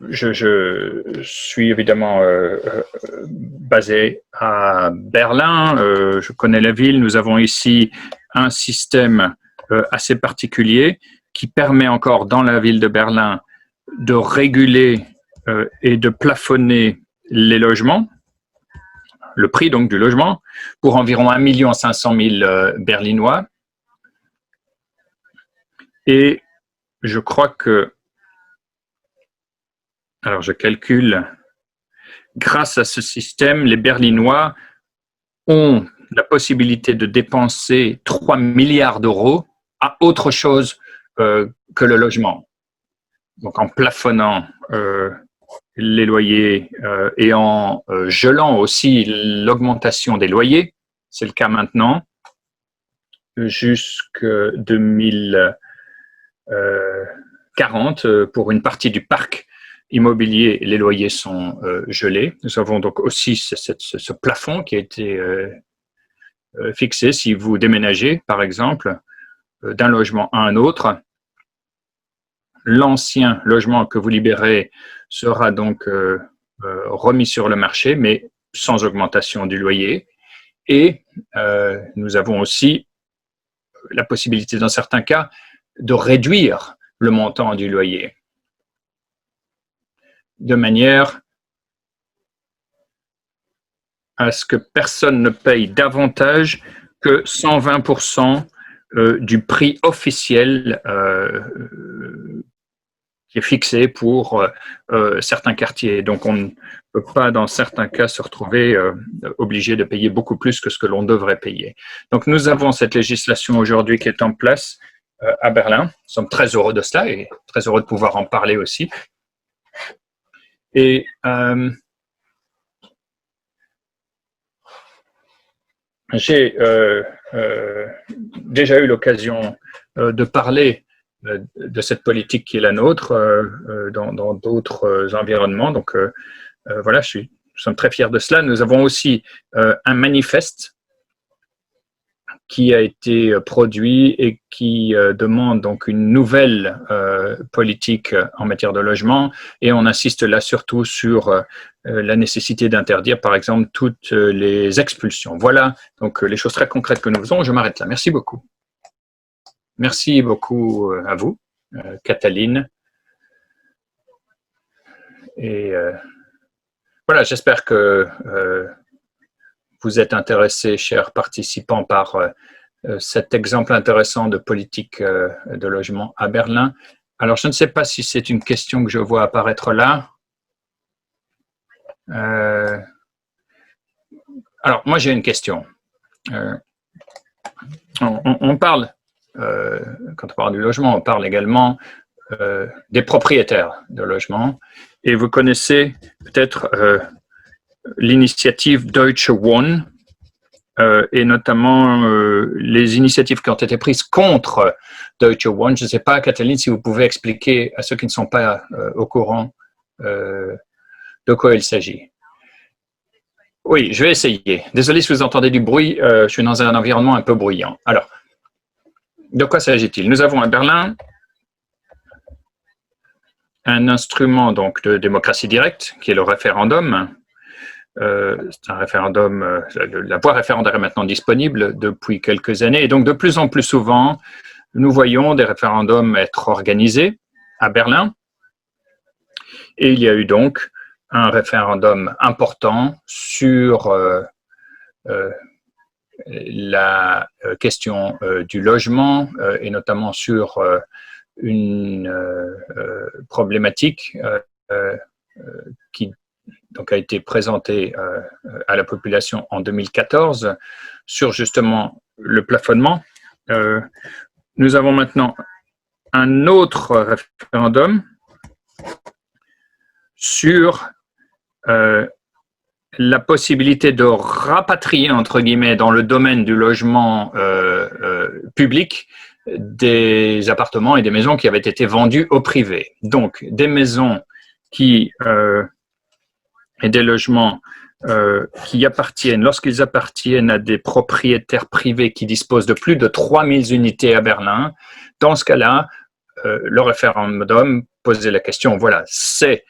je suis évidemment basé à Berlin, je connais la ville, nous avons ici un système assez particulier qui permet encore dans la ville de Berlin de réguler et de plafonner les logements, le prix donc du logement, pour environ 1 500 000 Berlinois. Et je crois que, alors je calcule, grâce à ce système, les Berlinois ont la possibilité de dépenser 3 milliards d'euros à autre chose que le logement. Donc en plafonnant les loyers et en gelant aussi l'augmentation des loyers, c'est le cas maintenant, jusqu'en 2040, pour une partie du parc immobilier, les loyers sont gelés. Nous avons donc aussi ce plafond qui a été fixé. Si vous déménagez, par exemple, d'un logement à un autre, l'ancien logement que vous libérez sera donc remis sur le marché, mais sans augmentation du loyer. Et nous avons aussi la possibilité, dans certains cas, de réduire le montant du loyer, de manière à ce que personne ne paye davantage que 120% du prix officiel qui est fixé pour certains quartiers. Donc, on ne peut pas, dans certains cas, se retrouver obligé de payer beaucoup plus que ce que l'on devrait payer. Donc, nous avons cette législation aujourd'hui qui est en place à Berlin. Nous sommes très heureux de cela et très heureux de pouvoir en parler aussi. Et j'ai déjà eu l'occasion de parler de cette politique qui est la nôtre dans d'autres environnements. Donc voilà, nous sommes très fiers de cela. Nous avons aussi un manifeste qui a été produit et qui demande donc une nouvelle politique en matière de logement. Et on insiste là surtout sur la nécessité d'interdire, par exemple, toutes les expulsions. Voilà donc les choses très concrètes que nous faisons. Je m'arrête là. Merci beaucoup. Merci beaucoup à vous, Cataline. Et voilà, j'espère que vous êtes intéressés, chers participants, par cet exemple intéressant de politique de logement à Berlin. Alors, je ne sais pas si c'est une question que je vois apparaître là. Alors, moi, j'ai une question. On parle, quand on parle du logement, on parle également des propriétaires de logements. Et vous connaissez peut-être l'initiative Deutsche Wohnen et notamment les initiatives qui ont été prises contre Deutsche Wohnen. Je ne sais pas, Cataline, si vous pouvez expliquer à ceux qui ne sont pas au courant de quoi il s'agit. Oui, je vais essayer. Désolé si vous entendez du bruit, je suis dans un environnement un peu bruyant. Alors, de quoi s'agit-il? Nous avons à Berlin un instrument donc de démocratie directe qui est le référendum. C'est un référendum, la voie référendaire est maintenant disponible depuis quelques années. Et donc, de plus en plus souvent, nous voyons des référendums être organisés à Berlin. Et il y a eu donc un référendum important sur la question du logement et notamment sur une problématique qui donc a été présentée à la population en 2014 sur justement le plafonnement. Nous avons maintenant un autre référendum sur la possibilité de rapatrier, entre guillemets, dans le domaine du logement public, des appartements et des maisons qui avaient été vendus au privé. Donc, des maisons qui et des logements qui appartiennent, lorsqu'ils appartiennent à des propriétaires privés qui disposent de plus de 3000 unités à Berlin, dans ce cas-là, le référendum posait la question, voilà, ces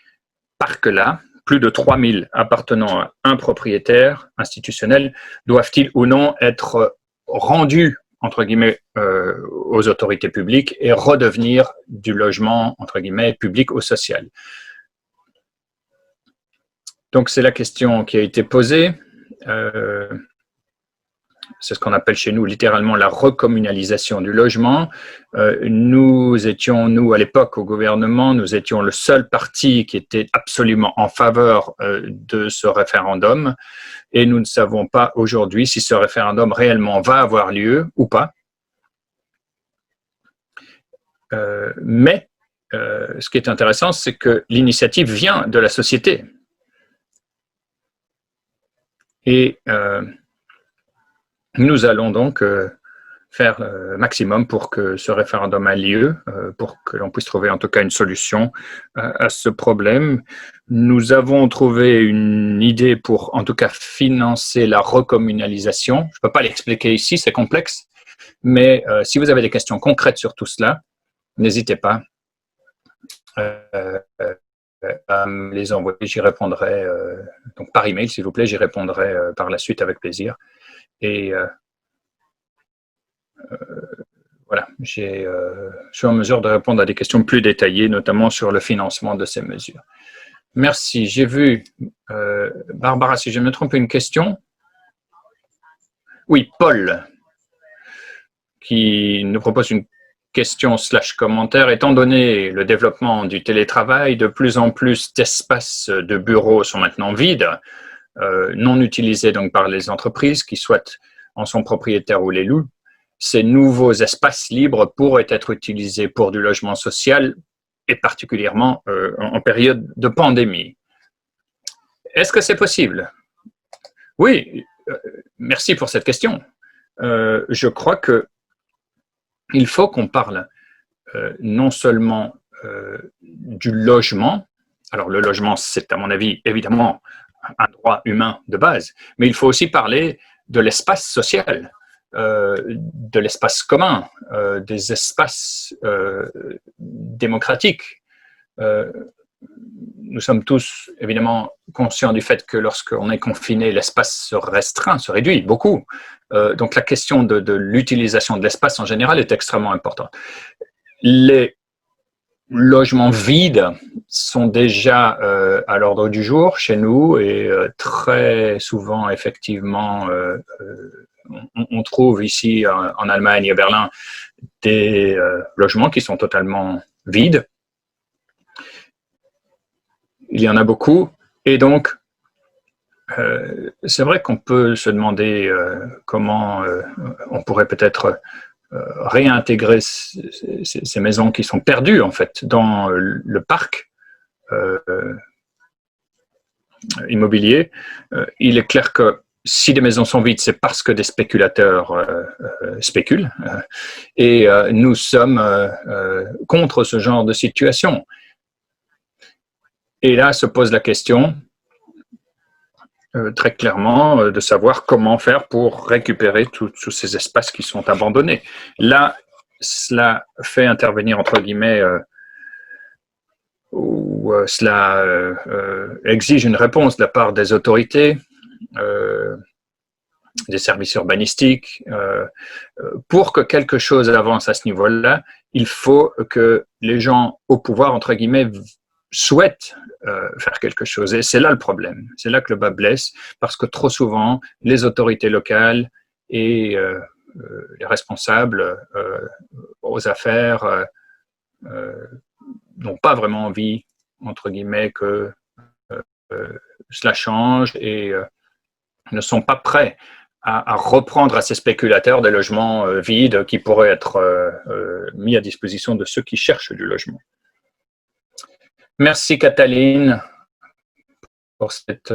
parcs-là, plus de 3000 appartenant à un propriétaire institutionnel, doivent-ils ou non être rendus, entre guillemets, aux autorités publiques et redevenir du logement, entre guillemets, public ou social. Donc, c'est la question qui a été posée. C'est ce qu'on appelle chez nous littéralement la recommunalisation du logement. Nous étions, nous, à l'époque, au gouvernement, nous étions le seul parti qui était absolument en faveur de ce référendum. Et nous ne savons pas aujourd'hui si ce référendum réellement va avoir lieu ou pas. Mais ce qui est intéressant, c'est que l'initiative vient de la société. Et nous allons donc faire le maximum pour que ce référendum ait lieu, pour que l'on puisse trouver en tout cas une solution à ce problème. Nous avons trouvé une idée pour en tout cas financer la recommunalisation. Je ne peux pas l'expliquer ici, c'est complexe, mais si vous avez des questions concrètes sur tout cela, n'hésitez pas à me les envoyer, j'y répondrai donc par email s'il vous plaît, j'y répondrai par la suite avec plaisir. Et voilà, je suis en mesure de répondre à des questions plus détaillées, notamment sur le financement de ces mesures. Merci. J'ai vu, Barbara, si je me trompe, une question. Oui, Paul, qui nous propose une question/commentaire. Étant donné le développement du télétravail, de plus en plus d'espaces de bureaux sont maintenant vides, non utilisés donc par les entreprises qui soit en sont propriétaires ou les louent. Ces nouveaux espaces libres pourraient être utilisés pour du logement social et particulièrement en période de pandémie. Est-ce que c'est possible? Oui, merci pour cette question. Je crois que il faut qu'on parle non seulement du logement. Alors, le logement, c'est à mon avis, évidemment, un droit humain de base, mais il faut aussi parler de l'espace social, de l'espace commun, des espaces démocratiques. Nous sommes tous, évidemment, conscients du fait que lorsqu'on est confiné, l'espace se restreint, se réduit beaucoup. Donc, la question de l'utilisation de l'espace en général est extrêmement importante. Les logements vides sont déjà à l'ordre du jour chez nous et très souvent, effectivement, on trouve ici en Allemagne et à Berlin des logements qui sont totalement vides. Il y en a beaucoup et donc c'est vrai qu'on peut se demander comment on pourrait peut-être réintégrer ces maisons qui sont perdues en fait dans le parc immobilier. Il est clair que si des maisons sont vides, c'est parce que des spéculateurs spéculent et nous sommes contre ce genre de situation. Et là se pose la question très clairement de savoir comment faire pour récupérer tous ces espaces qui sont abandonnés. Là, cela fait intervenir, entre guillemets, ou cela exige une réponse de la part des autorités, des services urbanistiques. Pour que quelque chose avance à ce niveau-là, il faut que les gens au pouvoir, entre guillemets, souhaitent faire quelque chose. Et c'est là le problème. C'est là que le bas blesse, parce que trop souvent, les autorités locales et les responsables aux affaires n'ont pas vraiment envie, entre guillemets, que cela change et ne sont pas prêts à reprendre à ces spéculateurs des logements vides qui pourraient être mis à disposition de ceux qui cherchent du logement. Merci Cataline pour cette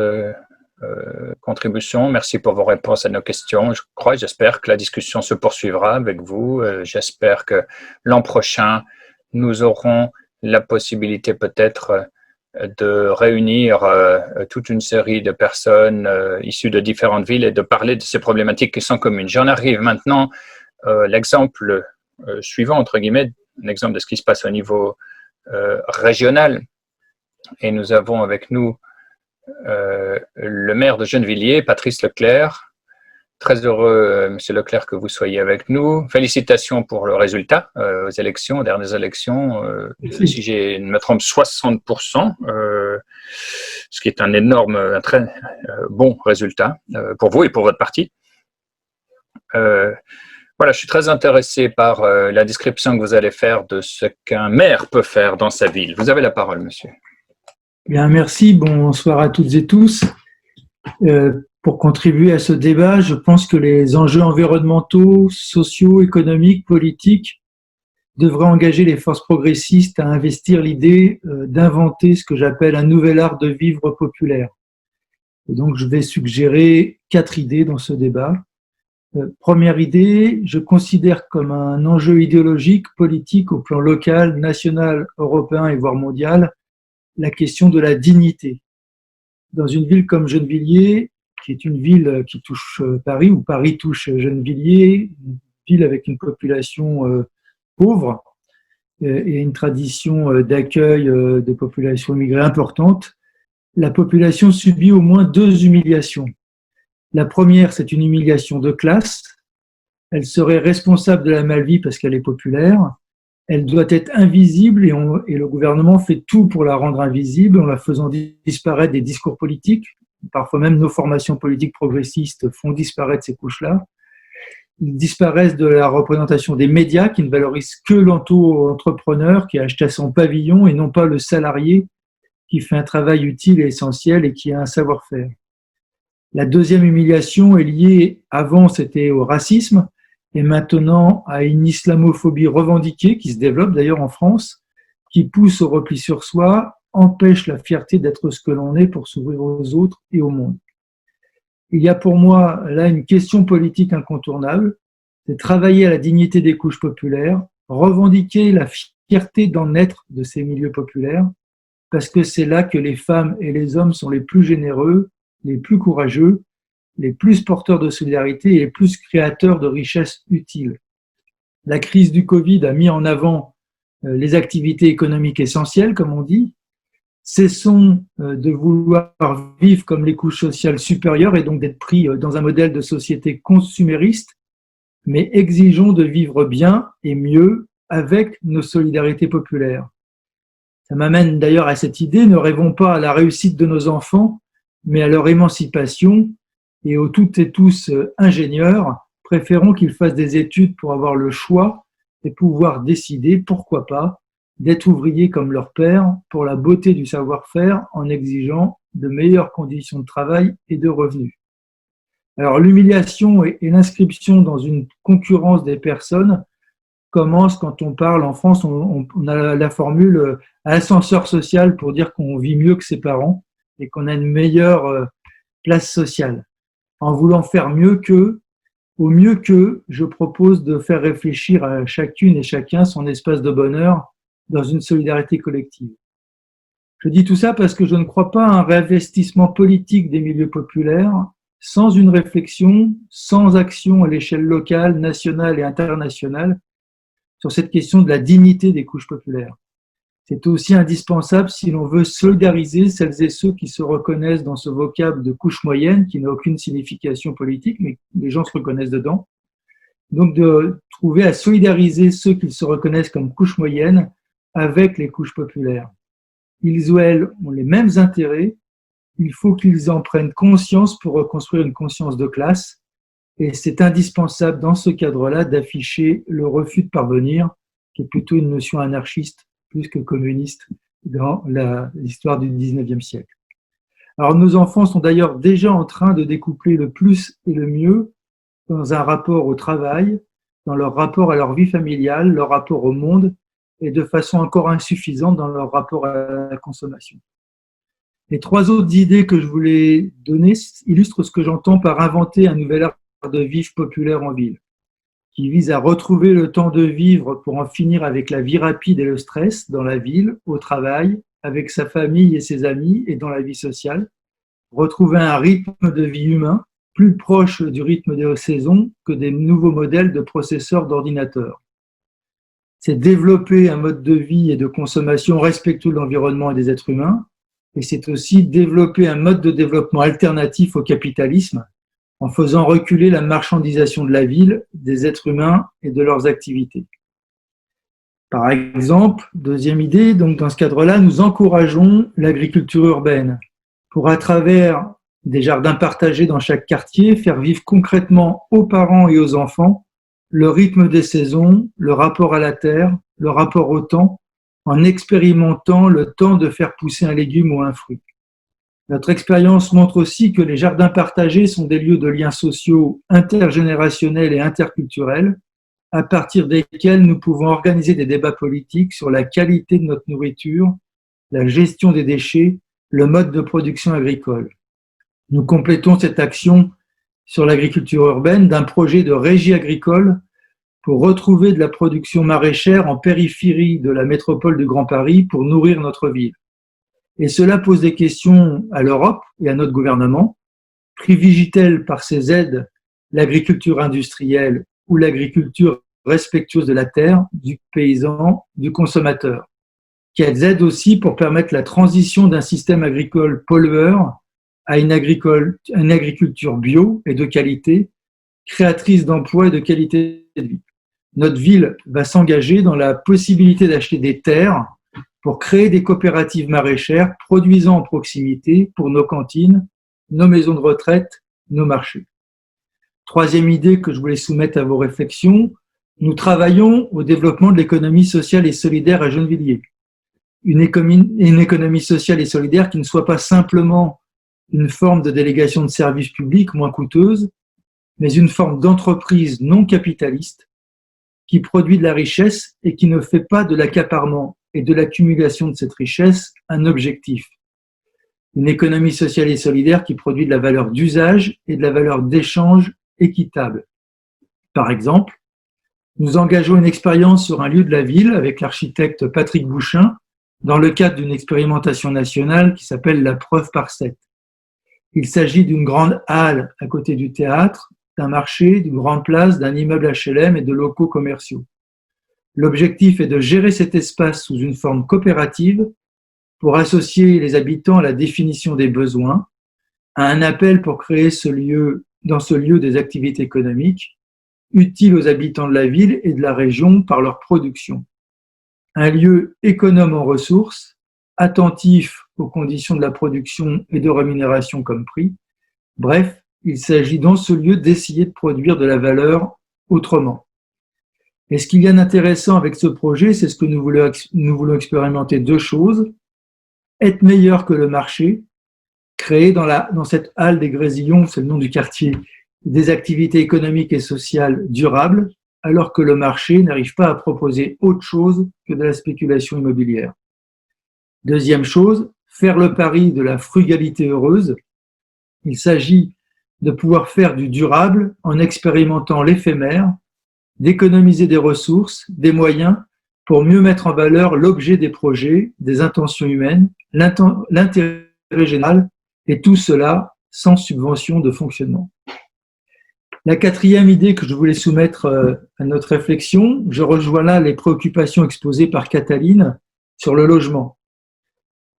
contribution. Merci pour vos réponses à nos questions. Je crois et j'espère que la discussion se poursuivra avec vous. J'espère que l'an prochain, nous aurons la possibilité peut-être de réunir toute une série de personnes issues de différentes villes et de parler de ces problématiques qui sont communes. J'en arrive maintenant à l'exemple suivant, entre guillemets, un exemple de ce qui se passe au niveau régional. Et nous avons avec nous le maire de Gennevilliers, Patrice Leclerc. Très heureux, Monsieur Leclerc, que vous soyez avec nous. Félicitations pour le résultat aux élections, aux dernières élections. Si je ne me trompe, 60%, ce qui est un très bon résultat pour vous et pour votre parti. Voilà, je suis très intéressé par la description que vous allez faire de ce qu'un maire peut faire dans sa ville. Vous avez la parole, monsieur. Bien, merci. Bonsoir à toutes et tous. Pour contribuer à ce débat, je pense que les enjeux environnementaux, sociaux, économiques, politiques devraient engager les forces progressistes à investir l'idée d'inventer ce que j'appelle un nouvel art de vivre populaire. Et donc, je vais suggérer 4 idées dans ce débat. Première idée, je considère comme un enjeu idéologique, politique au plan local, national, européen et voire mondial, la question de la dignité. Dans une ville comme Gennevilliers, qui est une ville qui touche Paris, ou Paris touche Gennevilliers, une ville avec une population pauvre et une tradition d'accueil de populations immigrées importante, la population subit au moins 2 humiliations. La première, c'est une humiliation de classe. Elle serait responsable de la malvie parce qu'elle est populaire. Elle doit être invisible et le gouvernement fait tout pour la rendre invisible en la faisant disparaître des discours politiques. Parfois même nos formations politiques progressistes font disparaître ces couches-là. Ils disparaissent de la représentation des médias qui ne valorisent que l'auto-entrepreneur qui a acheté son pavillon et non pas le salarié qui fait un travail utile et essentiel et qui a un savoir-faire. La deuxième humiliation est liée, avant c'était au racisme, et maintenant à une islamophobie revendiquée qui se développe d'ailleurs en France, qui pousse au repli sur soi, empêche la fierté d'être ce que l'on est pour s'ouvrir aux autres et au monde. Il y a pour moi là une question politique incontournable, c'est travailler à la dignité des couches populaires, revendiquer la fierté d'en être de ces milieux populaires, parce que c'est là que les femmes et les hommes sont les plus généreux, les plus courageux, les plus porteurs de solidarité et les plus créateurs de richesses utiles. La crise du Covid a mis en avant les activités économiques essentielles, comme on dit. Cessons de vouloir vivre comme les couches sociales supérieures et donc d'être pris dans un modèle de société consumériste, mais exigeons de vivre bien et mieux avec nos solidarités populaires. Ça m'amène d'ailleurs à cette idée, ne rêvons pas à la réussite de nos enfants, mais à leur émancipation, et aux toutes et tous ingénieurs, préférons qu'ils fassent des études pour avoir le choix et pouvoir décider, pourquoi pas, d'être ouvriers comme leur père pour la beauté du savoir-faire en exigeant de meilleures conditions de travail et de revenus. Alors l'humiliation et l'inscription dans une concurrence des personnes commence quand on parle en France, on a la formule ascenseur social pour dire qu'on vit mieux que ses parents et qu'on a une meilleure place sociale. En voulant faire mieux qu'eux, au mieux qu'eux, je propose de faire réfléchir à chacune et chacun son espace de bonheur dans une solidarité collective. Je dis tout ça parce que je ne crois pas à un réinvestissement politique des milieux populaires sans une réflexion, sans action à l'échelle locale, nationale et internationale sur cette question de la dignité des couches populaires. C'est aussi indispensable si l'on veut solidariser celles et ceux qui se reconnaissent dans ce vocable de couche moyenne qui n'a aucune signification politique, mais les gens se reconnaissent dedans. Donc de trouver à solidariser ceux qui se reconnaissent comme couche moyenne avec les couches populaires. Ils ou elles ont les mêmes intérêts, il faut qu'ils en prennent conscience pour reconstruire une conscience de classe, et c'est indispensable dans ce cadre-là d'afficher le refus de parvenir, qui est plutôt une notion anarchiste plus que communiste dans l'histoire du 19e siècle. Alors nos enfants sont d'ailleurs déjà en train de découpler le plus et le mieux dans un rapport au travail, dans leur rapport à leur vie familiale, leur rapport au monde, et de façon encore insuffisante dans leur rapport à la consommation. Les trois autres idées que je voulais donner illustrent ce que j'entends par inventer un nouvel art de vivre populaire en ville, qui vise à retrouver le temps de vivre pour en finir avec la vie rapide et le stress dans la ville, au travail, avec sa famille et ses amis et dans la vie sociale, retrouver un rythme de vie humain plus proche du rythme des saisons que des nouveaux modèles de processeurs d'ordinateurs. C'est développer un mode de vie et de consommation respectueux de l'environnement et des êtres humains, et c'est aussi développer un mode de développement alternatif au capitalisme en faisant reculer la marchandisation de la ville, des êtres humains et de leurs activités. Par exemple, deuxième idée, donc dans ce cadre-là, nous encourageons l'agriculture urbaine pour, à travers des jardins partagés dans chaque quartier, faire vivre concrètement aux parents et aux enfants le rythme des saisons, le rapport à la terre, le rapport au temps, en expérimentant le temps de faire pousser un légume ou un fruit. Notre expérience montre aussi que les jardins partagés sont des lieux de liens sociaux intergénérationnels et interculturels, à partir desquels nous pouvons organiser des débats politiques sur la qualité de notre nourriture, la gestion des déchets, le mode de production agricole. Nous complétons cette action sur l'agriculture urbaine d'un projet de régie agricole pour retrouver de la production maraîchère en périphérie de la métropole du Grand Paris pour nourrir notre ville. Et cela pose des questions à l'Europe et à notre gouvernement. Privilégie-t-elle par ses aides l'agriculture industrielle ou l'agriculture respectueuse de la terre, du paysan, du consommateur? Qu'elles aident aussi pour permettre la transition d'un système agricole pollueur à une agriculture bio et de qualité, créatrice d'emplois et de qualité de vie. Notre ville va s'engager dans la possibilité d'acheter des terres pour créer des coopératives maraîchères produisant en proximité pour nos cantines, nos maisons de retraite, nos marchés. Troisième idée que je voulais soumettre à vos réflexions, nous travaillons au développement de l'économie sociale et solidaire à Gennevilliers. Une économie sociale et solidaire qui ne soit pas simplement une forme de délégation de services publics moins coûteuse, mais une forme d'entreprise non capitaliste qui produit de la richesse et qui ne fait pas de l'accaparement et de l'accumulation de cette richesse un objectif. Une économie sociale et solidaire qui produit de la valeur d'usage et de la valeur d'échange équitable. Par exemple, nous engageons une expérience sur un lieu de la ville avec l'architecte Patrick Bouchin dans le cadre d'une expérimentation nationale qui s'appelle la preuve par 7. Il s'agit d'une grande halle à côté du théâtre, d'un marché, d'une grande place, d'un immeuble HLM et de locaux commerciaux. L'objectif est de gérer cet espace sous une forme coopérative pour associer les habitants à la définition des besoins, à un appel pour créer dans ce lieu des activités économiques utiles aux habitants de la ville et de la région par leur production. Un lieu économe en ressources, attentif aux conditions de la production et de rémunération comme prix. Bref, il s'agit dans ce lieu d'essayer de produire de la valeur autrement. Et ce qu'il y a d'intéressant avec ce projet, c'est ce que nous voulons expérimenter deux choses. Être meilleur que le marché, créer dans cette halle des Grésillons, c'est le nom du quartier, des activités économiques et sociales durables, alors que le marché n'arrive pas à proposer autre chose que de la spéculation immobilière. Deuxième chose, faire le pari de la frugalité heureuse. Il s'agit de pouvoir faire du durable en expérimentant l'éphémère, d'économiser des ressources, des moyens pour mieux mettre en valeur l'objet des projets, des intentions humaines, l'intérêt général, et tout cela sans subvention de fonctionnement. La quatrième idée que je voulais soumettre à notre réflexion, je rejoins là les préoccupations exposées par Cataline sur le logement.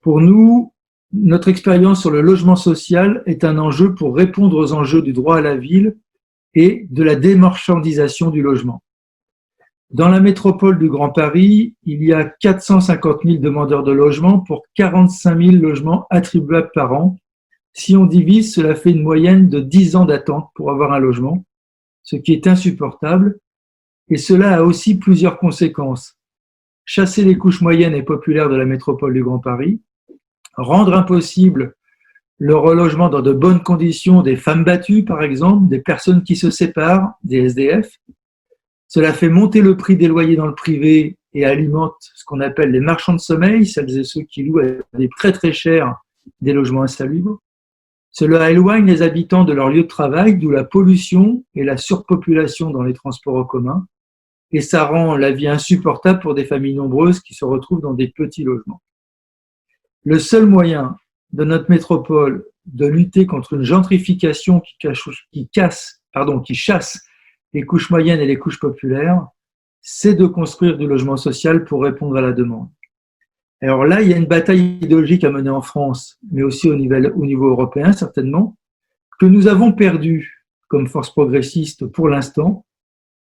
Pour nous, notre expérience sur le logement social est un enjeu pour répondre aux enjeux du droit à la ville et de la démarchandisation du logement. Dans la métropole du Grand Paris, il y a 450 000 demandeurs de logement pour 45 000 logements attribuables par an. Si on divise, cela fait une moyenne de 10 ans d'attente pour avoir un logement, ce qui est insupportable. Et cela a aussi plusieurs conséquences. Chasser les couches moyennes et populaires de la métropole du Grand Paris, rendre impossible le relogement dans de bonnes conditions des femmes battues, par exemple, des personnes qui se séparent, des SDF. Cela fait monter le prix des loyers dans le privé et alimente ce qu'on appelle les marchands de sommeil, celles et ceux qui louent à des très très chers des logements insalubres. Cela éloigne les habitants de leur lieu de travail, d'où la pollution et la surpopulation dans les transports en commun. Et ça rend la vie insupportable pour des familles nombreuses qui se retrouvent dans des petits logements. Le seul moyen de notre métropole de lutter contre une gentrification qui chasse les couches moyennes et les couches populaires, c'est de construire du logement social pour répondre à la demande. Alors là, il y a une bataille idéologique à mener en France, mais aussi au niveau européen certainement, que nous avons perdu comme force progressiste pour l'instant,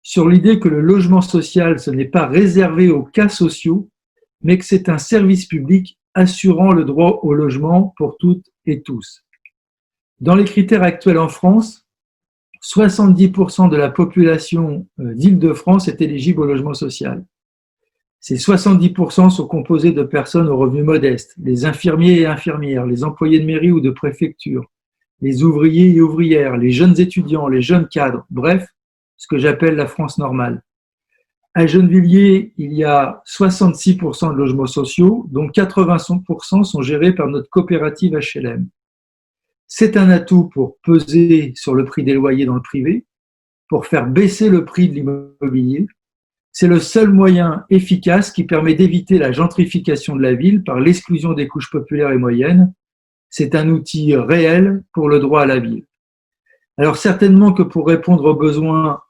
sur l'idée que le logement social, ce n'est pas réservé aux cas sociaux, mais que c'est un service public assurant le droit au logement pour toutes et tous. Dans les critères actuels en France, 70% de la population d'Île-de-France est éligible au logement social. Ces 70% sont composés de personnes aux revenus modestes, les infirmiers et infirmières, les employés de mairie ou de préfecture, les ouvriers et ouvrières, les jeunes étudiants, les jeunes cadres, bref, ce que j'appelle la France normale. À Gennevilliers, il y a 66% de logements sociaux, dont 80% sont gérés par notre coopérative HLM. C'est un atout pour peser sur le prix des loyers dans le privé, pour faire baisser le prix de l'immobilier. C'est le seul moyen efficace qui permet d'éviter la gentrification de la ville par l'exclusion des couches populaires et moyennes. C'est un outil réel pour le droit à la ville. Alors certainement que pour répondre aux besoins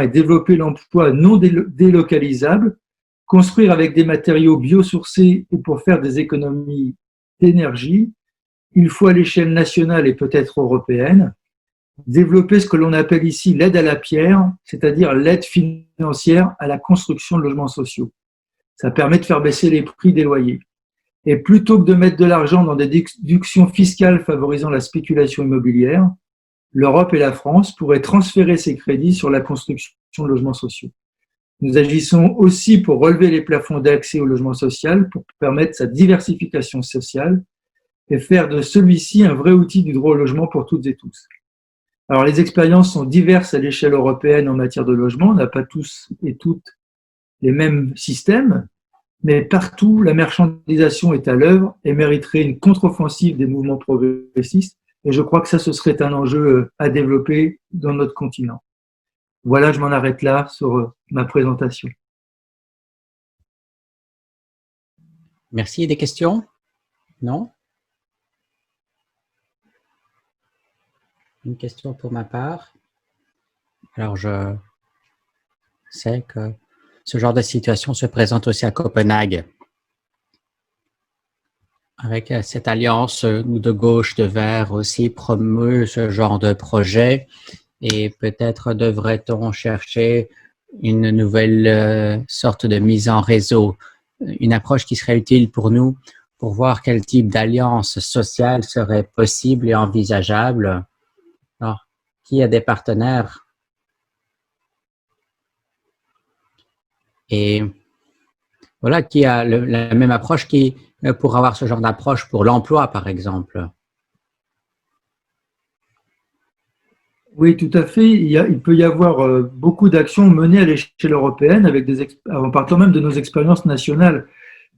et développer l'emploi non délocalisable, construire avec des matériaux biosourcés et pour faire des économies d'énergie, il faut à l'échelle nationale et peut-être européenne développer ce que l'on appelle ici l'aide à la pierre, c'est-à-dire l'aide financière à la construction de logements sociaux. Ça permet de faire baisser les prix des loyers. Et plutôt que de mettre de l'argent dans des déductions fiscales favorisant la spéculation immobilière, l'Europe et la France pourraient transférer ces crédits sur la construction de logements sociaux. Nous agissons aussi pour relever les plafonds d'accès au logement social, pour permettre sa diversification sociale et faire de celui-ci un vrai outil du droit au logement pour toutes et tous. Alors, les expériences sont diverses à l'échelle européenne en matière de logement. On n'a pas tous et toutes les mêmes systèmes, mais partout, la marchandisation est à l'œuvre et mériterait une contre-offensive des mouvements progressistes. Et je crois que ça, ce serait un enjeu à développer dans notre continent. Voilà, je m'en arrête là sur ma présentation. Merci. Des questions? Non? Une question pour ma part. Alors, je sais que ce genre de situation se présente aussi à Copenhague. Avec cette alliance de gauche, de vert aussi promeut ce genre de projet. Et peut-être devrait-on chercher une nouvelle sorte de mise en réseau, une approche qui serait utile pour nous, pour voir quel type d'alliance sociale serait possible et envisageable. Alors, qui a des partenaires? Et voilà, qui a la même approche pour avoir ce genre d'approche pour l'emploi, par exemple? Oui, tout à fait. Il peut y avoir beaucoup d'actions menées à l'échelle européenne en partant même de nos expériences nationales.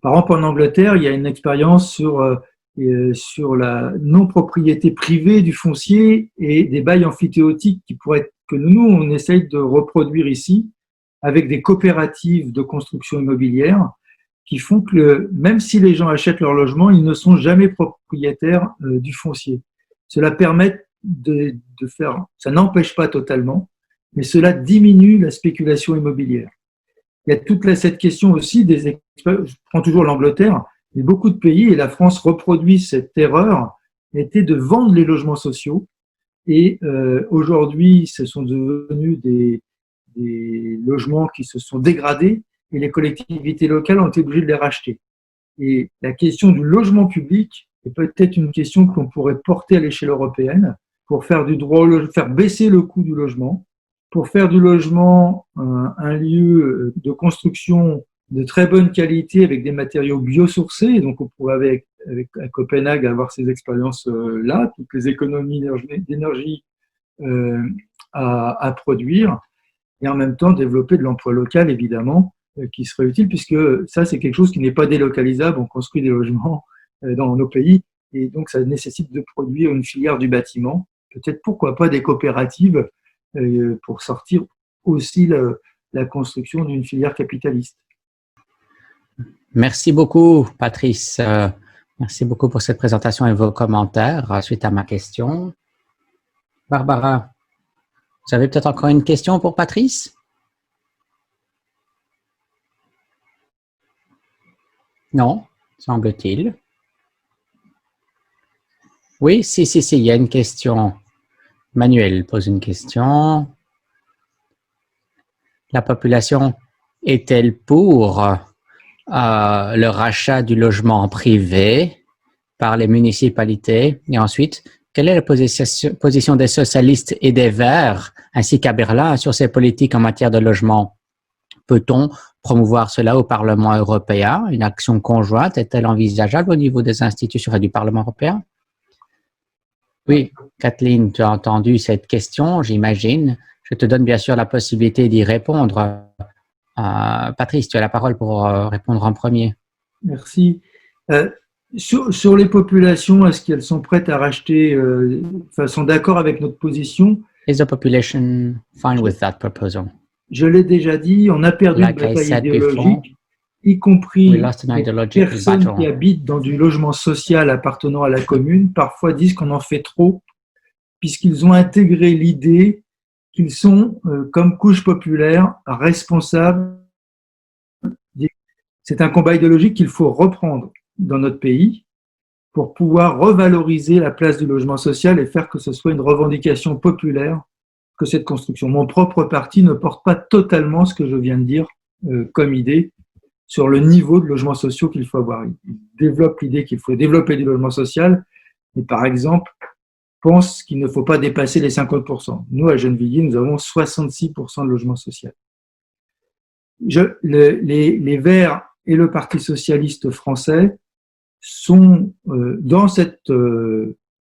Par exemple, en Angleterre, il y a une expérience sur la non-propriété privée du foncier et des bails amphithéotiques que nous, on essaye de reproduire ici avec des coopératives de construction immobilière qui font que même si les gens achètent leur logement, ils ne sont jamais propriétaires du foncier. Cela permet de faire, ça n'empêche pas totalement, mais cela diminue la spéculation immobilière. Il y a toute cette question aussi je prends toujours l'Angleterre, mais beaucoup de pays, et la France reproduit cette erreur, était de vendre les logements sociaux. Et aujourd'hui, ce sont devenus des logements qui se sont dégradés et les collectivités locales ont été obligées de les racheter. Et la question du logement public est peut-être une question qu'on pourrait porter à l'échelle européenne pour faire du droit faire baisser le coût du logement, pour faire du logement un lieu de construction de très bonne qualité avec des matériaux biosourcés. Et donc, on pourrait à Copenhague avoir ces expériences-là, toutes les économies d'énergie à produire, et en même temps développer de l'emploi local, évidemment, qui serait utile, puisque ça, c'est quelque chose qui n'est pas délocalisable. On construit des logements dans nos pays, et donc ça nécessite de produire une filière du bâtiment. Peut-être, pourquoi pas, des coopératives pour sortir aussi la construction d'une filière capitaliste. Merci beaucoup, Patrice. Merci beaucoup pour cette présentation et vos commentaires suite à ma question. Barbara, vous avez peut-être encore une question pour Patrice? Non, semble-t-il. Oui, si, il y a une question. Manuel pose une question. La population est-elle pour le rachat du logement privé par les municipalités? Et ensuite, quelle est la position des socialistes et des Verts, ainsi qu'à Berlin, sur ces politiques en matière de logement? Peut-on promouvoir cela au Parlement européen? Une action conjointe est-elle envisageable au niveau des institutions et du Parlement européen? Oui, Kathleen, tu as entendu cette question, j'imagine. Je te donne bien sûr la possibilité d'y répondre. Patrice, tu as la parole pour répondre en premier. Merci. Sur les populations, est-ce qu'elles sont prêtes à racheter, sont d'accord avec notre position? Is the population fine with that proposal? Je l'ai déjà dit, on a perdu une bataille idéologique, y compris les personnes qui habitent dans du logement social appartenant à la commune, parfois disent qu'on en fait trop, puisqu'ils ont intégré l'idée qu'ils sont, comme couche populaire, responsables. C'est un combat idéologique qu'il faut reprendre dans notre pays pour pouvoir revaloriser la place du logement social et faire que ce soit une revendication populaire que cette construction. Mon propre parti ne porte pas totalement ce que je viens de dire comme idée sur le niveau de logements sociaux qu'il faut avoir. Il développe l'idée qu'il faut développer du logement social, mais par exemple, pense qu'il ne faut pas dépasser les 50%. Nous, à Gennevilliers, nous avons 66% de logement social. Les Verts et le Parti socialiste français sont dans cette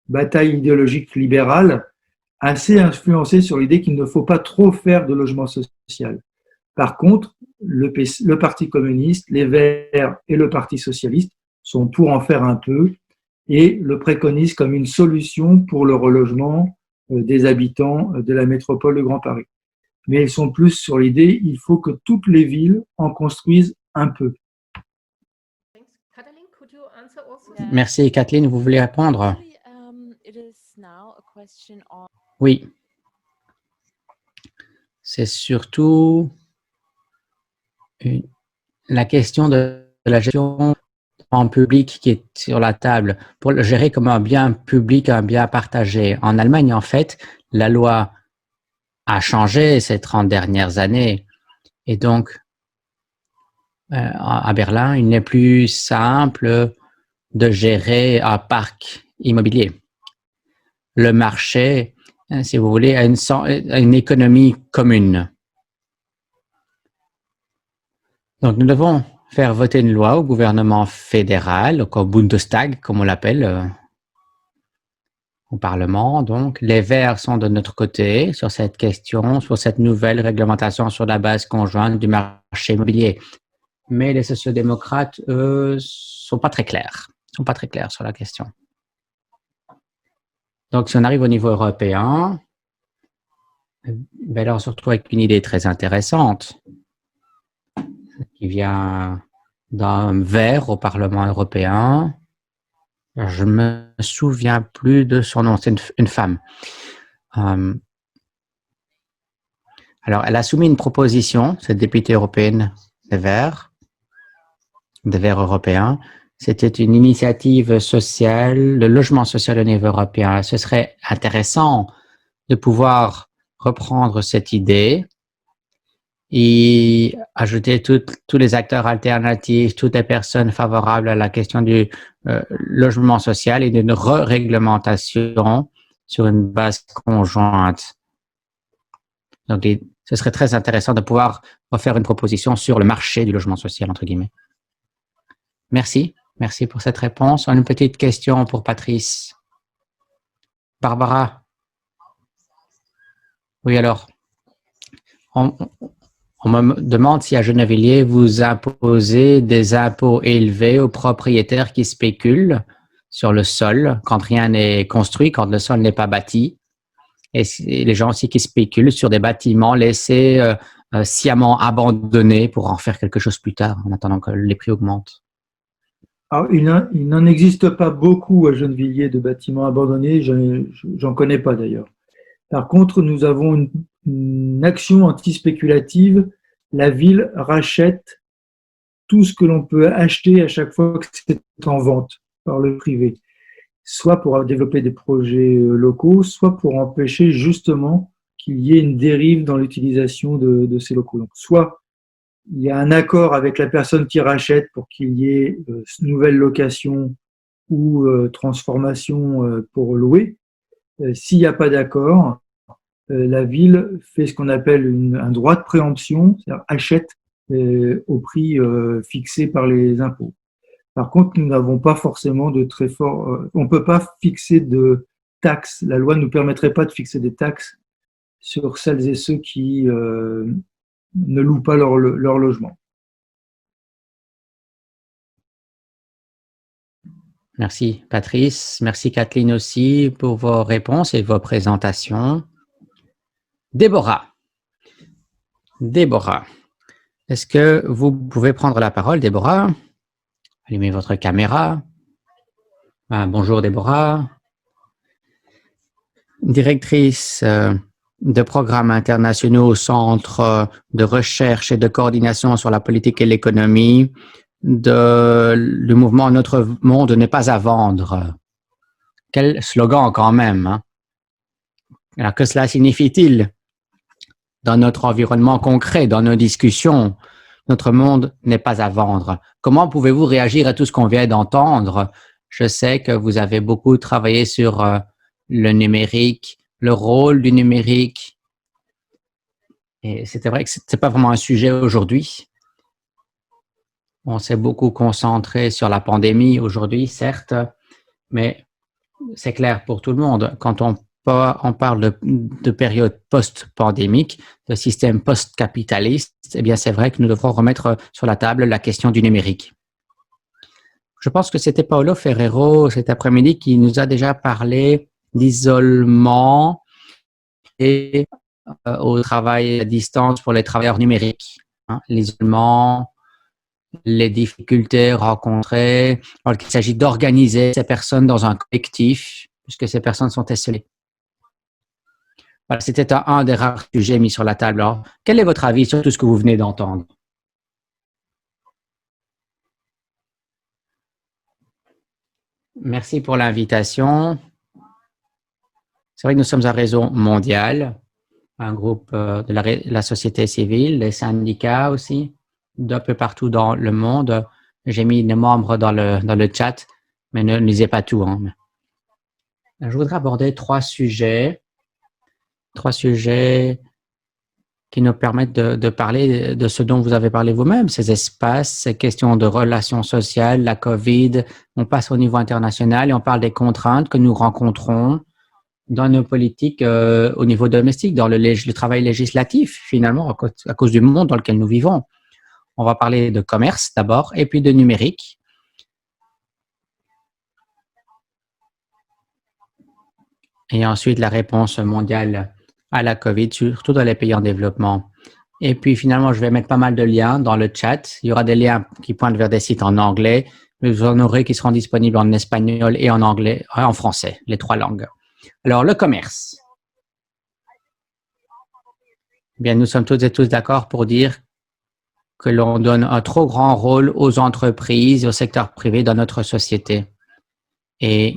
bataille idéologique libérale assez influencés sur l'idée qu'il ne faut pas trop faire de logement social. Par contre, le Parti communiste, les Verts et le Parti socialiste sont pour en faire un peu et le préconisent comme une solution pour le relogement des habitants de la métropole de Grand Paris. Mais ils sont plus sur l'idée il faut que toutes les villes en construisent un peu. Merci, Kathleen. Vous voulez répondre? Oui. C'est surtout la question de la gestion en public qui est sur la table pour le gérer comme un bien public, un bien partagé. En Allemagne, en fait, la loi a changé ces 30 dernières années. Et donc, à Berlin, il n'est plus simple de gérer un parc immobilier. Le marché, si vous voulez, a une économie commune. Donc, nous devons faire voter une loi au gouvernement fédéral, au Bundestag, comme on l'appelle, au Parlement. Donc, les Verts sont de notre côté sur cette question, sur cette nouvelle réglementation sur la base conjointe du marché immobilier. Mais les sociodémocrates, eux, sont pas très clairs sur la question. Donc, si on arrive au niveau européen, ben là, on se retrouve avec une idée très intéressante qui vient d'un Vert au Parlement européen. Je me souviens plus de son nom, c'est une femme. Alors, elle a soumis une proposition, cette députée européenne des Verts européens. C'était une initiative sociale, le logement social au niveau européen. Ce serait intéressant de pouvoir reprendre cette idée et ajouter tous les acteurs alternatifs, toutes les personnes favorables à la question du logement social et d'une réglementation sur une base conjointe. Donc, ce serait très intéressant de pouvoir refaire une proposition sur le marché du logement social, entre guillemets. Merci. Merci pour cette réponse. On a une petite question pour Patrice. Barbara. Oui, alors, on me demande si à Gennevilliers, vous imposez des impôts élevés aux propriétaires qui spéculent sur le sol quand rien n'est construit, quand le sol n'est pas bâti. Et les gens aussi qui spéculent sur des bâtiments laissés sciemment abandonnés pour en faire quelque chose plus tard en attendant que les prix augmentent. Alors, il n'en existe pas beaucoup à Gennevilliers de bâtiments abandonnés, j'en connais pas d'ailleurs. Par contre, nous avons une action anti-spéculative. La ville rachète tout ce que l'on peut acheter à chaque fois que c'est en vente par le privé, soit pour développer des projets locaux, soit pour empêcher justement qu'il y ait une dérive dans l'utilisation de ces locaux. Donc, soit il y a un accord avec la personne qui rachète pour qu'il y ait nouvelle location ou transformation pour louer. S'il n'y a pas d'accord, la ville fait ce qu'on appelle un droit de préemption, c'est-à-dire achète au prix fixé par les impôts. Par contre, nous n'avons pas forcément de très fort... on ne peut pas fixer de taxes. La loi ne nous permettrait pas de fixer des taxes sur celles et ceux qui ne louent pas leur logement. Merci Patrice, merci Kathleen aussi pour vos réponses et vos présentations. Déborah, est-ce que vous pouvez prendre la parole, Déborah? Allumez votre caméra. Bonjour Déborah, directrice de programmes internationaux au Centre de recherche et de coordination sur la politique et l'économie du mouvement Notre monde n'est pas à vendre. Quel slogan quand même, hein? Alors que cela signifie-t-il dans notre environnement concret, dans nos discussions? Notre monde n'est pas à vendre. Comment pouvez-vous réagir à tout ce qu'on vient d'entendre? Je sais que vous avez beaucoup travaillé sur le numérique, le rôle du numérique. Et c'était vrai que ce n'est pas vraiment un sujet aujourd'hui. On s'est beaucoup concentré sur la pandémie aujourd'hui, certes, mais c'est clair pour tout le monde. Quand on parle de période post-pandémique, de système post-capitaliste, eh bien, c'est vrai que nous devrons remettre sur la table la question du numérique. Je pense que c'était Paulo Ferrero cet après-midi qui nous a déjà parlé d'isolement et au travail à distance pour les travailleurs numériques. L'isolement, les difficultés rencontrées, alors qu'il s'agit d'organiser ces personnes dans un collectif, puisque ces personnes sont isolées. Voilà, c'était un des rares sujets mis sur la table. Alors, quel est votre avis sur tout ce que vous venez d'entendre? Merci pour l'invitation. C'est vrai que nous sommes un réseau mondial, un groupe de la société civile, les syndicats aussi, d'un peu partout dans le monde. J'ai mis des membres dans le chat, mais ne lisez pas tout. Hein. Je voudrais aborder trois sujets qui nous permettent de parler de ce dont vous avez parlé vous-même, ces espaces, ces questions de relations sociales, la COVID. On passe au niveau international et on parle des contraintes que nous rencontrons dans nos politiques au niveau domestique, dans le travail législatif, finalement, à cause du monde dans lequel nous vivons. On va parler de commerce d'abord et puis de numérique. Et ensuite, la réponse mondiale à la COVID, surtout dans les pays en développement. Et puis, finalement, je vais mettre pas mal de liens dans le chat. Il y aura des liens qui pointent vers des sites en anglais, mais vous en aurez qui seront disponibles en espagnol et en anglais, en français, les trois langues. Alors, le commerce. Bien, nous sommes toutes et tous d'accord pour dire que l'on donne un trop grand rôle aux entreprises et au secteur privé dans notre société. Et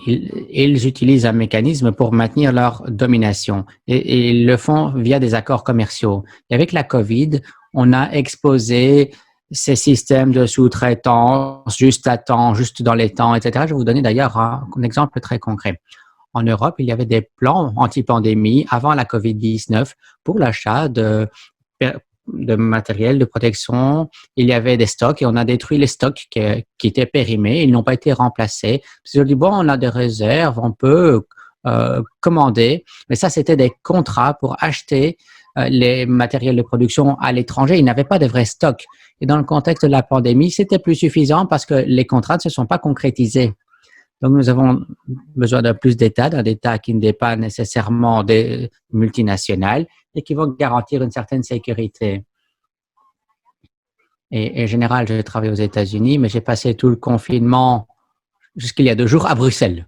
ils utilisent un mécanisme pour maintenir leur domination. Et ils le font via des accords commerciaux. Et avec la COVID, on a exposé ces systèmes de sous-traitance juste à temps, juste dans les temps, etc. Je vais vous donner d'ailleurs un exemple très concret. En Europe, il y avait des plans anti-pandémie avant la COVID-19 pour l'achat de matériel de protection. Il y avait des stocks et on a détruit les stocks qui étaient périmés. Ils n'ont pas été remplacés. Ils ont dit, bon, on a des réserves, on peut commander. Mais ça, c'était des contrats pour acheter les matériels de production à l'étranger. Ils n'avaient pas de vrais stocks. Et dans le contexte de la pandémie, c'était plus suffisant parce que les contrats ne se sont pas concrétisés. Donc, nous avons besoin de plus d'États, d'un État qui n'est pas nécessairement des multinationales et qui vont garantir une certaine sécurité. Et en général, je travaille aux États-Unis, mais j'ai passé tout le confinement jusqu'il y a 2 jours à Bruxelles.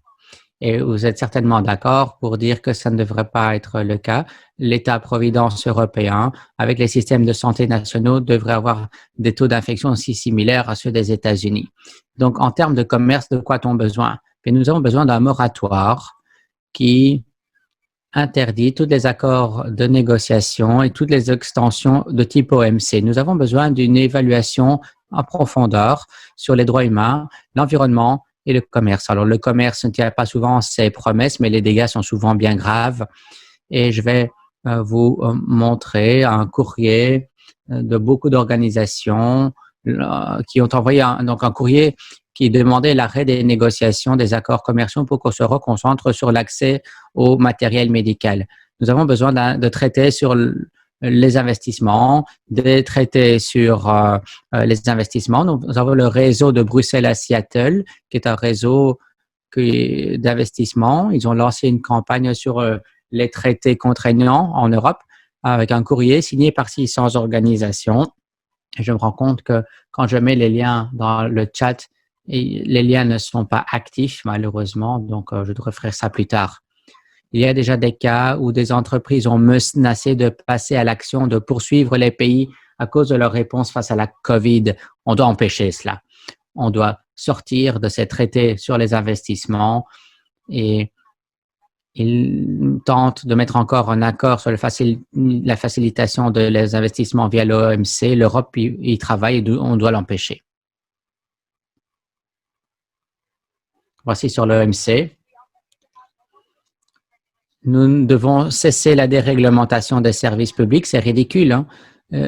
Et vous êtes certainement d'accord pour dire que ça ne devrait pas être le cas. L'État-providence européen, avec les systèmes de santé nationaux, devrait avoir des taux d'infection aussi similaires à ceux des États-Unis. Donc, en termes de commerce, de quoi a-t-on besoin? Et nous avons besoin d'un moratoire qui interdit tous les accords de négociation et toutes les extensions de type OMC. Nous avons besoin d'une évaluation en profondeur sur les droits humains, l'environnement et le commerce. Alors, le commerce ne tient pas souvent ses promesses, mais les dégâts sont souvent bien graves. Et je vais vous montrer un courrier de beaucoup d'organisations qui ont envoyé un courrier qui demandait l'arrêt des négociations des accords commerciaux pour qu'on se reconcentre sur l'accès au matériel médical. Nous avons besoin de traités sur les investissements, des traités sur les investissements. Nous avons le réseau de Bruxelles à Seattle, qui est un réseau d'investissement. Ils ont lancé une campagne sur les traités contraignants en Europe avec un courrier signé par 600 organisations. Et je me rends compte que quand je mets les liens dans le chat, les liens ne sont pas actifs, malheureusement, donc je devrais faire ça plus tard. Il y a déjà des cas où des entreprises ont menacé de passer à l'action, de poursuivre les pays à cause de leur réponse face à la COVID. On doit empêcher cela. On doit sortir de ces traités sur les investissements et ils tentent de mettre encore un accord sur la facilitation des investissements via l'OMC. L'Europe y travaille et on doit l'empêcher. Voici sur l'OMC. nous devons cesser la déréglementation des services publics. C'est ridicule, hein?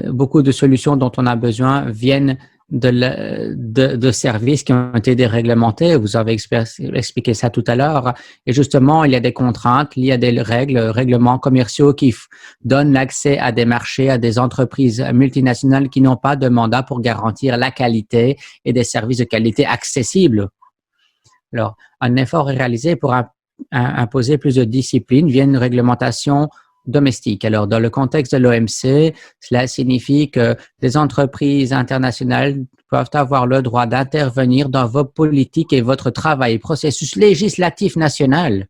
Beaucoup de solutions dont on a besoin viennent de services qui ont été déréglementés. Vous avez expliqué ça tout à l'heure. Et justement, il y a des contraintes, il y a des règlements commerciaux qui donnent l'accès à des marchés, à des entreprises multinationales qui n'ont pas de mandat pour garantir la qualité et des services de qualité accessibles. Alors, un effort est réalisé pour imposer plus de discipline via une réglementation domestique. Alors, dans le contexte de l'OMC, cela signifie que les entreprises internationales peuvent avoir le droit d'intervenir dans vos politiques et votre travail, processus législatif national,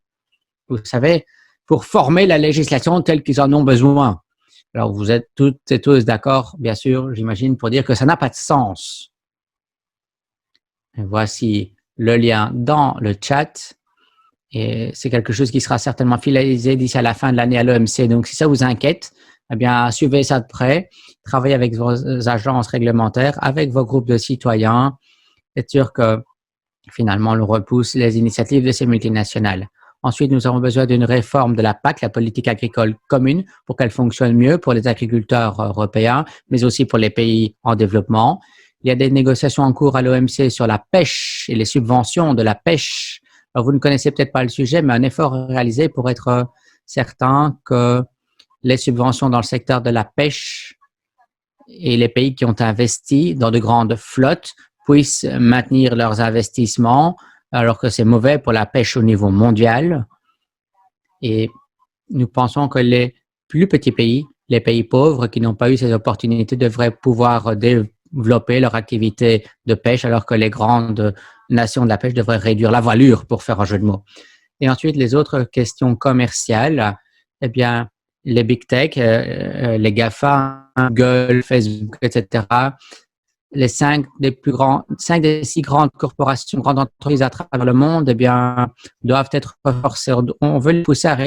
vous savez, pour former la législation telle qu'ils en ont besoin. Alors, vous êtes toutes et tous d'accord, bien sûr, j'imagine, pour dire que ça n'a pas de sens. Et voici le lien dans le chat. Et c'est quelque chose qui sera certainement finalisé d'ici à la fin de l'année à l'OMC. Donc, si ça vous inquiète, eh bien, suivez ça de près, travaillez avec vos agences réglementaires, avec vos groupes de citoyens. Faites sûr que, finalement, on repousse les initiatives de ces multinationales. Ensuite, nous avons besoin d'une réforme de la PAC, la politique agricole commune, pour qu'elle fonctionne mieux pour les agriculteurs européens, mais aussi pour les pays en développement. Il y a des négociations en cours à l'OMC sur la pêche et les subventions de la pêche. Alors, vous ne connaissez peut-être pas le sujet, mais un effort est réalisé pour être certain que les subventions dans le secteur de la pêche et les pays qui ont investi dans de grandes flottes puissent maintenir leurs investissements, alors que c'est mauvais pour la pêche au niveau mondial. Et nous pensons que les plus petits pays, les pays pauvres qui n'ont pas eu ces opportunités, devraient pouvoir développer leur activité de pêche, alors que les grandes nations de la pêche devraient réduire la voilure, pour faire un jeu de mots. Et ensuite, les autres questions commerciales, eh bien, les big tech, les GAFA, Google, Facebook, etc., les 5 des 6 grandes corporations, grandes entreprises à travers le monde, eh bien, doivent être renforcées. On veut les pousser à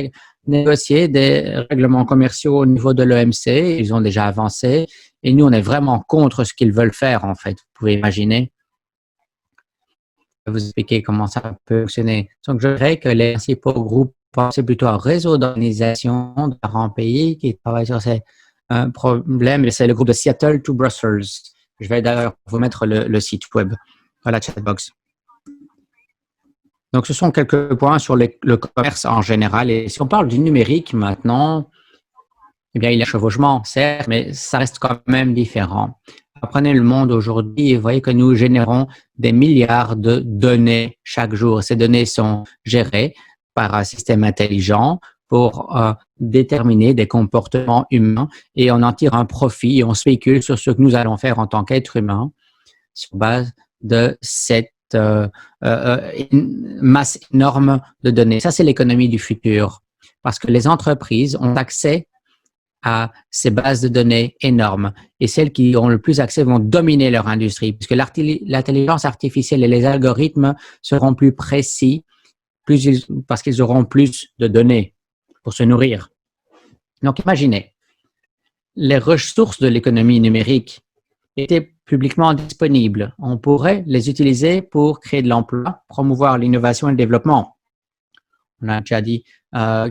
négocier des règlements commerciaux au niveau de l'OMC. Ils ont déjà avancé. Et nous, on est vraiment contre ce qu'ils veulent faire, en fait. Vous pouvez imaginer. Je vais vous expliquer comment ça peut fonctionner. Donc, je dirais que les principaux groupes, c'est plutôt un réseau d'organisations de différents pays qui travaillent sur ces problèmes. C'est le groupe de Seattle to Brussels. Je vais d'ailleurs vous mettre le site web dans la chatbox. Donc, ce sont quelques points sur le commerce en général. Et si on parle du numérique maintenant, eh bien, il y a chevauchement, certes, mais ça reste quand même différent. Apprenez le monde aujourd'hui et voyez que nous générons des milliards de données chaque jour. Ces données sont gérées par un système intelligent pour déterminer des comportements humains et on en tire un profit et on spécule sur ce que nous allons faire en tant qu'être humain sur base de cette masse énorme de données. Ça, c'est l'économie du futur parce que les entreprises ont accès à ces bases de données énormes et celles qui ont le plus accès vont dominer leur industrie puisque l'intelligence artificielle et les algorithmes seront plus précis parce qu'ils auront plus de données pour se nourrir. Donc, imaginez, les ressources de l'économie numérique étaient publiquement disponibles. On pourrait les utiliser pour créer de l'emploi, promouvoir l'innovation et le développement. On a déjà dit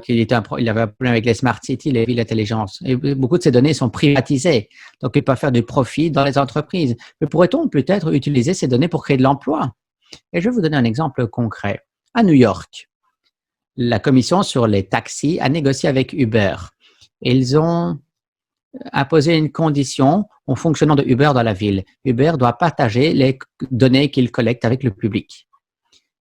qu'il avait un problème avec les smart cities, les villes d'intelligence. Et beaucoup de ces données sont privatisées. Donc, ils peuvent faire du profit dans les entreprises. Mais pourrait-on peut-être utiliser ces données pour créer de l'emploi? Et je vais vous donner un exemple concret. À New York, la commission sur les taxis a négocié avec Uber. Ils ont imposé une condition au fonctionnement de Uber dans la ville. Uber doit partager les données qu'il collecte avec le public.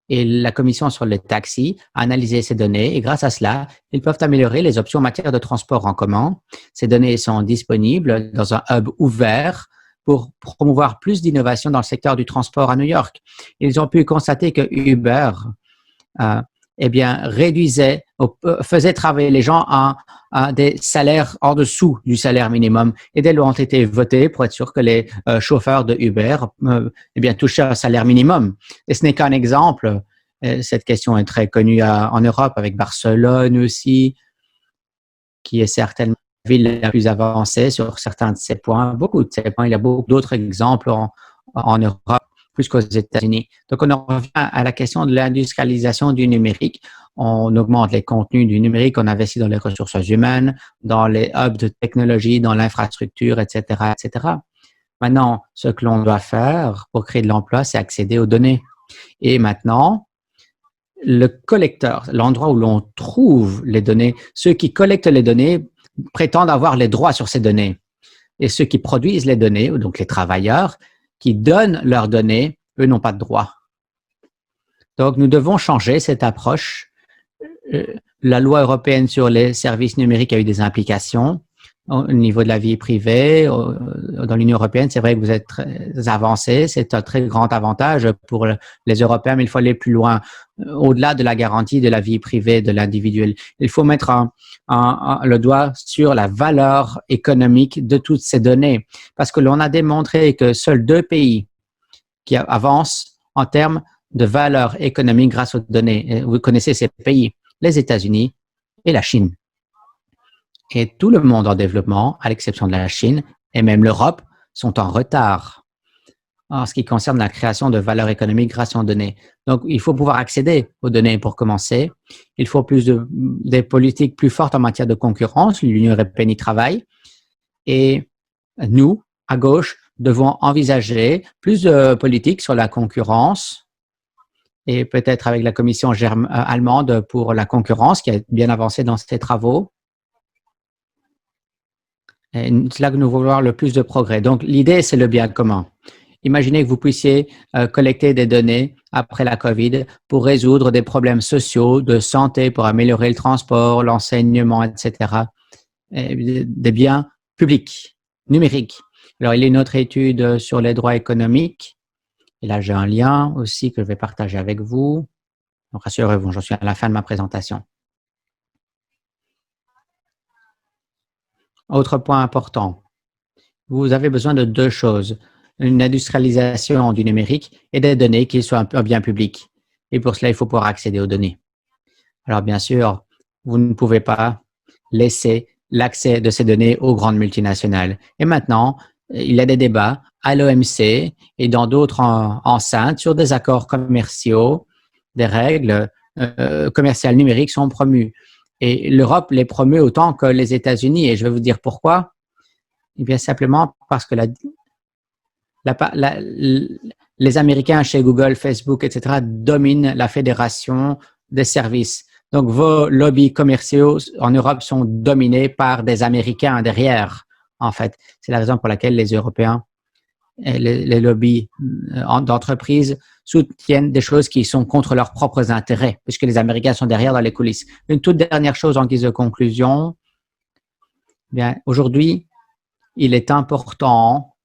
Et la commission sur les taxis a analysé ces données et grâce à cela, ils peuvent améliorer les options en matière de transport en commun. Ces données sont disponibles dans un hub ouvert pour promouvoir plus d'innovation dans le secteur du transport à New York. Ils ont pu constater que Uber faisait travailler les gens à des salaires en dessous du salaire minimum. Et des lois ont été votées pour être sûr que les chauffeurs de Uber touchaient un salaire minimum. Et ce n'est qu'un exemple. Cette question est très connue en Europe, avec Barcelone aussi, qui est certainement la ville la plus avancée sur certains de ces points. Beaucoup de ces points. Il y a beaucoup d'autres exemples en Europe. plus qu'aux États-Unis. Donc, on en revient à la question de l'industrialisation du numérique. On augmente les contenus du numérique, on investit dans les ressources humaines, dans les hubs de technologie, dans l'infrastructure, etc., etc. Maintenant, ce que l'on doit faire pour créer de l'emploi, c'est accéder aux données. Et maintenant, le collecteur, l'endroit où l'on trouve les données, ceux qui collectent les données prétendent avoir les droits sur ces données. Et ceux qui produisent les données, donc les travailleurs qui donnent leurs données, eux n'ont pas de droits. Donc, nous devons changer cette approche. La loi européenne sur les services numériques a eu des implications au niveau de la vie privée. Dans l'Union européenne, c'est vrai que vous êtes très avancé. C'est un très grand avantage pour les Européens, mais il faut aller plus loin, au-delà de la garantie de la vie privée de l'individuel. Il faut mettre le doigt sur la valeur économique de toutes ces données, parce que l'on a démontré que seuls 2 pays qui avancent en termes de valeur économique grâce aux données. Vous connaissez ces pays, les États-Unis et la Chine. Et tout le monde en développement, à l'exception de la Chine et même l'Europe, sont en retard en ce qui concerne la création de valeur économique grâce aux données. Donc, il faut pouvoir accéder aux données pour commencer. Il faut des politiques plus fortes en matière de concurrence. L'Union européenne y travaille. Et nous, à gauche, devons envisager plus de politiques sur la concurrence et peut-être avec la commission allemande pour la concurrence qui a bien avancé dans ses travaux. C'est là que nous voulons voir le plus de progrès. Donc, l'idée, c'est le bien commun. Imaginez que vous puissiez collecter des données après la COVID pour résoudre des problèmes sociaux, de santé, pour améliorer le transport, l'enseignement, etc. Et des biens publics, numériques. Alors, il y a une autre étude sur les droits économiques. Et là, j'ai un lien aussi que je vais partager avec vous. Donc, rassurez-vous, j'en suis à la fin de ma présentation. Autre point important. Vous avez besoin de 2 choses. Une industrialisation du numérique et des données qui soient un bien public. Et pour cela, il faut pouvoir accéder aux données. Alors, bien sûr, vous ne pouvez pas laisser l'accès de ces données aux grandes multinationales. Et maintenant, il y a des débats à l'OMC et dans d'autres enceintes sur des accords commerciaux, des règles commerciales numériques sont promues. Et l'Europe les promeut autant que les États-Unis. Et je vais vous dire pourquoi. Eh bien, simplement parce que les Américains chez Google, Facebook, etc. dominent la fédération des services. Donc, vos lobbies commerciaux en Europe sont dominés par des Américains derrière, en fait. C'est la raison pour laquelle les Européens et les lobbies d'entreprises soutiennent des choses qui sont contre leurs propres intérêts, puisque les Américains sont derrière dans les coulisses. Une toute dernière chose en guise de conclusion. Bien, aujourd'hui, il est important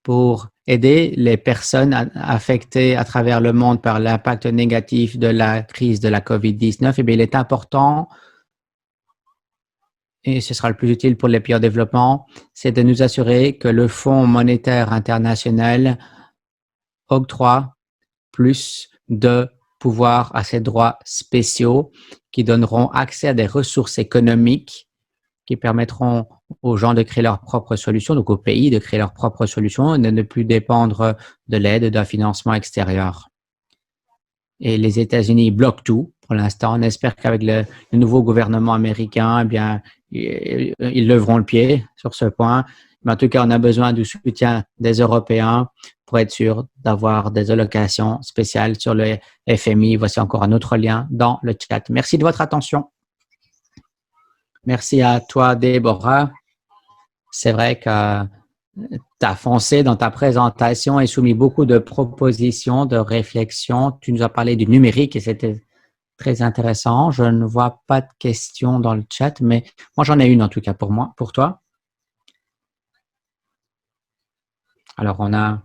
pour aider les personnes affectées à travers le monde par l'impact négatif de la crise de la COVID-19. Eh bien, il est important, et ce sera le plus utile pour les pays en développement, c'est de nous assurer que le Fonds monétaire international octroie plus de pouvoir à ces droits spéciaux qui donneront accès à des ressources économiques qui permettront aux gens de créer leurs propres solutions, donc aux pays de créer leurs propres solutions et de ne plus dépendre de l'aide d'un financement extérieur. Et les États-Unis bloquent tout pour l'instant. On espère qu'avec le nouveau gouvernement américain, eh bien, ils leveront le pied sur ce point. Mais en tout cas, on a besoin du soutien des Européens pour être sûr d'avoir des allocations spéciales sur le FMI. Voici encore un autre lien dans le chat. Merci de votre attention. Merci à toi, Déborah. C'est vrai que tu as foncé dans ta présentation et soumis beaucoup de propositions, de réflexions. Tu nous as parlé du numérique et c'était très intéressant. Je ne vois pas de questions dans le chat, mais moi, j'en ai une en tout cas pour toi. Alors, on a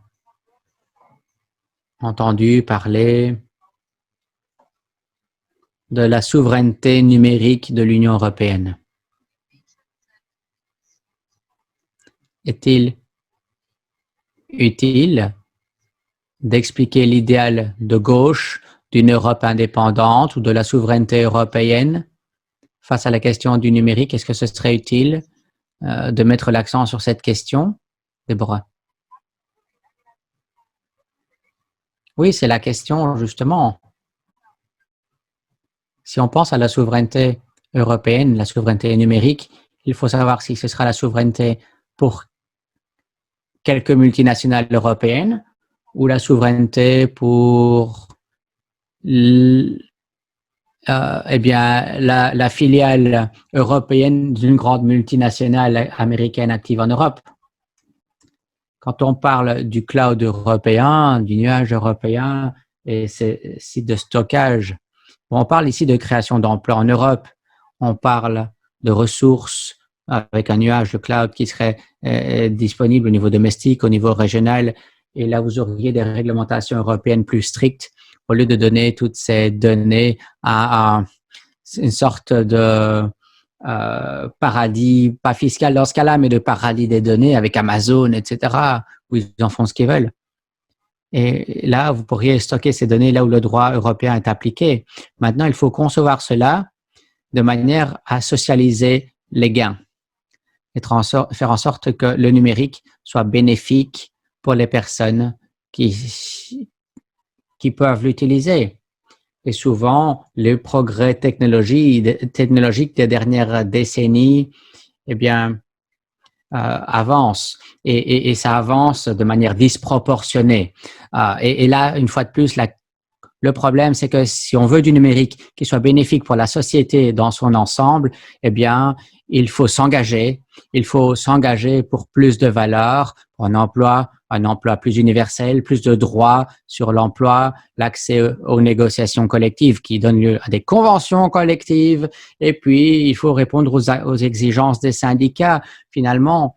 entendu parler de la souveraineté numérique de l'Union européenne. Est-il utile d'expliquer l'idéal de gauche d'une Europe indépendante ou de la souveraineté européenne face à la question du numérique? Est-ce que ce serait utile de mettre l'accent sur cette question, Déborah? Oui, c'est la question, justement. Si on pense à la souveraineté européenne, la souveraineté numérique, il faut savoir si ce sera la souveraineté pour quelques multinationales européennes ou la souveraineté pour eh bien, la filiale européenne d'une grande multinationale américaine active en Europe. Quand on parle du cloud européen, du nuage européen et ces sites de stockage, on parle ici de création d'emplois en Europe. On parle de ressources avec un nuage de cloud qui serait disponible au niveau domestique, au niveau régional. Et là, vous auriez des réglementations européennes plus strictes au lieu de donner toutes ces données à une sorte de paradis, pas fiscal dans ce cas-là, mais de paradis des données avec Amazon, etc., où ils en font ce qu'ils veulent. Et là, vous pourriez stocker ces données là où le droit européen est appliqué. Maintenant, il faut concevoir cela de manière à socialiser les gains et faire en sorte que le numérique soit bénéfique pour les personnes qui peuvent l'utiliser. Et souvent, les progrès technologiques des dernières décennies, eh bien, avance et ça avance de manière disproportionnée. Et là, une fois de plus, le problème, c'est que si on veut du numérique qui soit bénéfique pour la société dans son ensemble, eh bien, il faut s'engager. Il faut s'engager pour plus de valeur, pour un emploi plus universel, plus de droits sur l'emploi, l'accès aux négociations collectives qui donnent lieu à des conventions collectives. Et puis, il faut répondre aux exigences des syndicats. Finalement,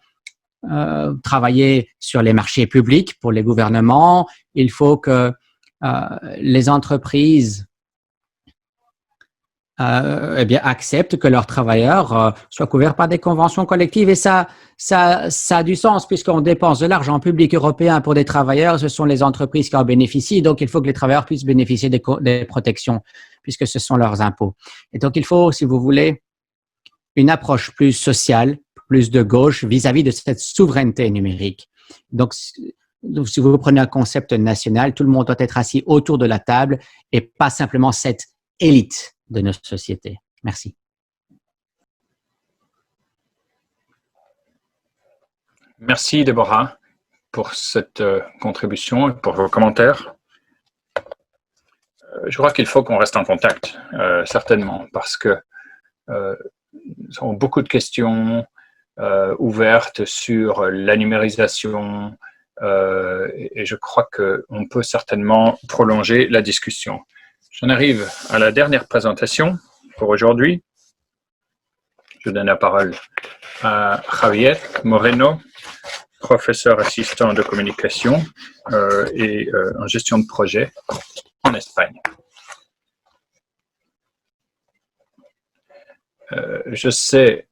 travailler sur les marchés publics pour les gouvernements. Il faut que les entreprises eh bien, acceptent que leurs travailleurs soient couverts par des conventions collectives. Et ça a du sens puisqu'on dépense de l'argent public européen pour des travailleurs. Ce sont les entreprises qui en bénéficient. Donc, il faut que les travailleurs puissent bénéficier des protections puisque ce sont leurs impôts. Et donc, il faut, si vous voulez, une approche plus sociale, plus de gauche vis-à-vis de cette souveraineté numérique. Donc, si vous prenez un concept national, tout le monde doit être assis autour de la table et pas simplement cette élite de notre société. Merci. Merci, Déborah, pour cette contribution et pour vos commentaires. Je crois qu'il faut qu'on reste en contact, certainement, parce que nous avons beaucoup de questions ouvertes sur la numérisation et je crois qu'on peut certainement prolonger la discussion. J'en arrive à la dernière présentation pour aujourd'hui. Je donne la parole à Javier Moreno, professeur assistant de communication et en gestion de projet en Espagne. Je sais,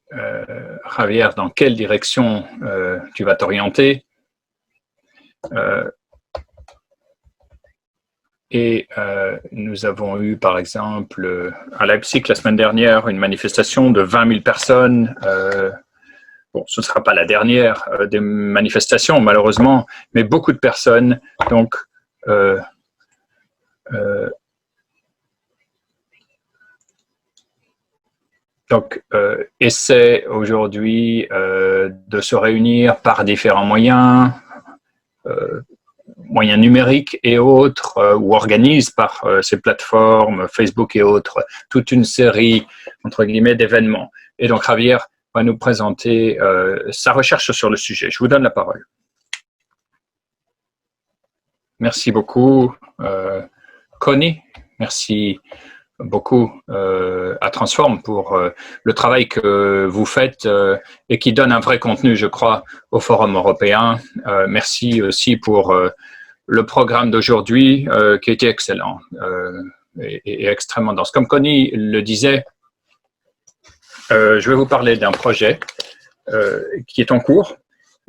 Javier, dans quelle direction tu vas t'orienter. Nous avons eu, par exemple, à Leipzig la semaine dernière, une manifestation de 20 000 personnes. Bon, ce ne sera pas la dernière des manifestations, malheureusement, mais beaucoup de personnes. Donc, essaie aujourd'hui de se réunir par différents moyens, moyens numériques et autres, ou organise par ces plateformes, Facebook et autres, toute une série, entre guillemets, d'événements. Et donc, Javier va nous présenter sa recherche sur le sujet. Je vous donne la parole. Merci beaucoup, Connie. Merci beaucoup à Transform pour le travail que vous faites et qui donne un vrai contenu, je crois, au Forum européen. Merci aussi pour le programme d'aujourd'hui qui était excellent et extrêmement dense. Comme Connie le disait, je vais vous parler d'un projet qui est en cours,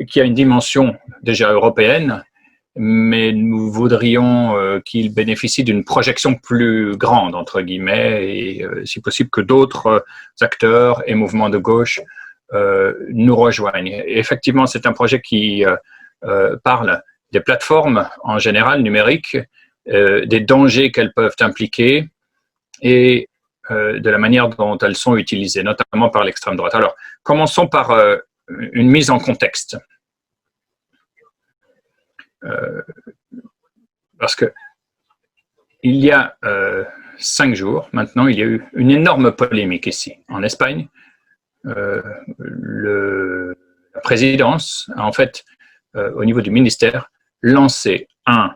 qui a une dimension déjà européenne, mais nous voudrions qu'il bénéficie d'une projection plus grande, entre guillemets, et si possible que d'autres acteurs et mouvements de gauche nous rejoignent. Et effectivement, c'est un projet qui parle des plateformes en général numériques des dangers qu'elles peuvent impliquer et de la manière dont elles sont utilisées, notamment par l'extrême droite. Alors, commençons par une mise en contexte. Parce que il y a 5 jours, maintenant, il y a eu une énorme polémique ici, en Espagne. La présidence a, en fait, au niveau du ministère, lancé un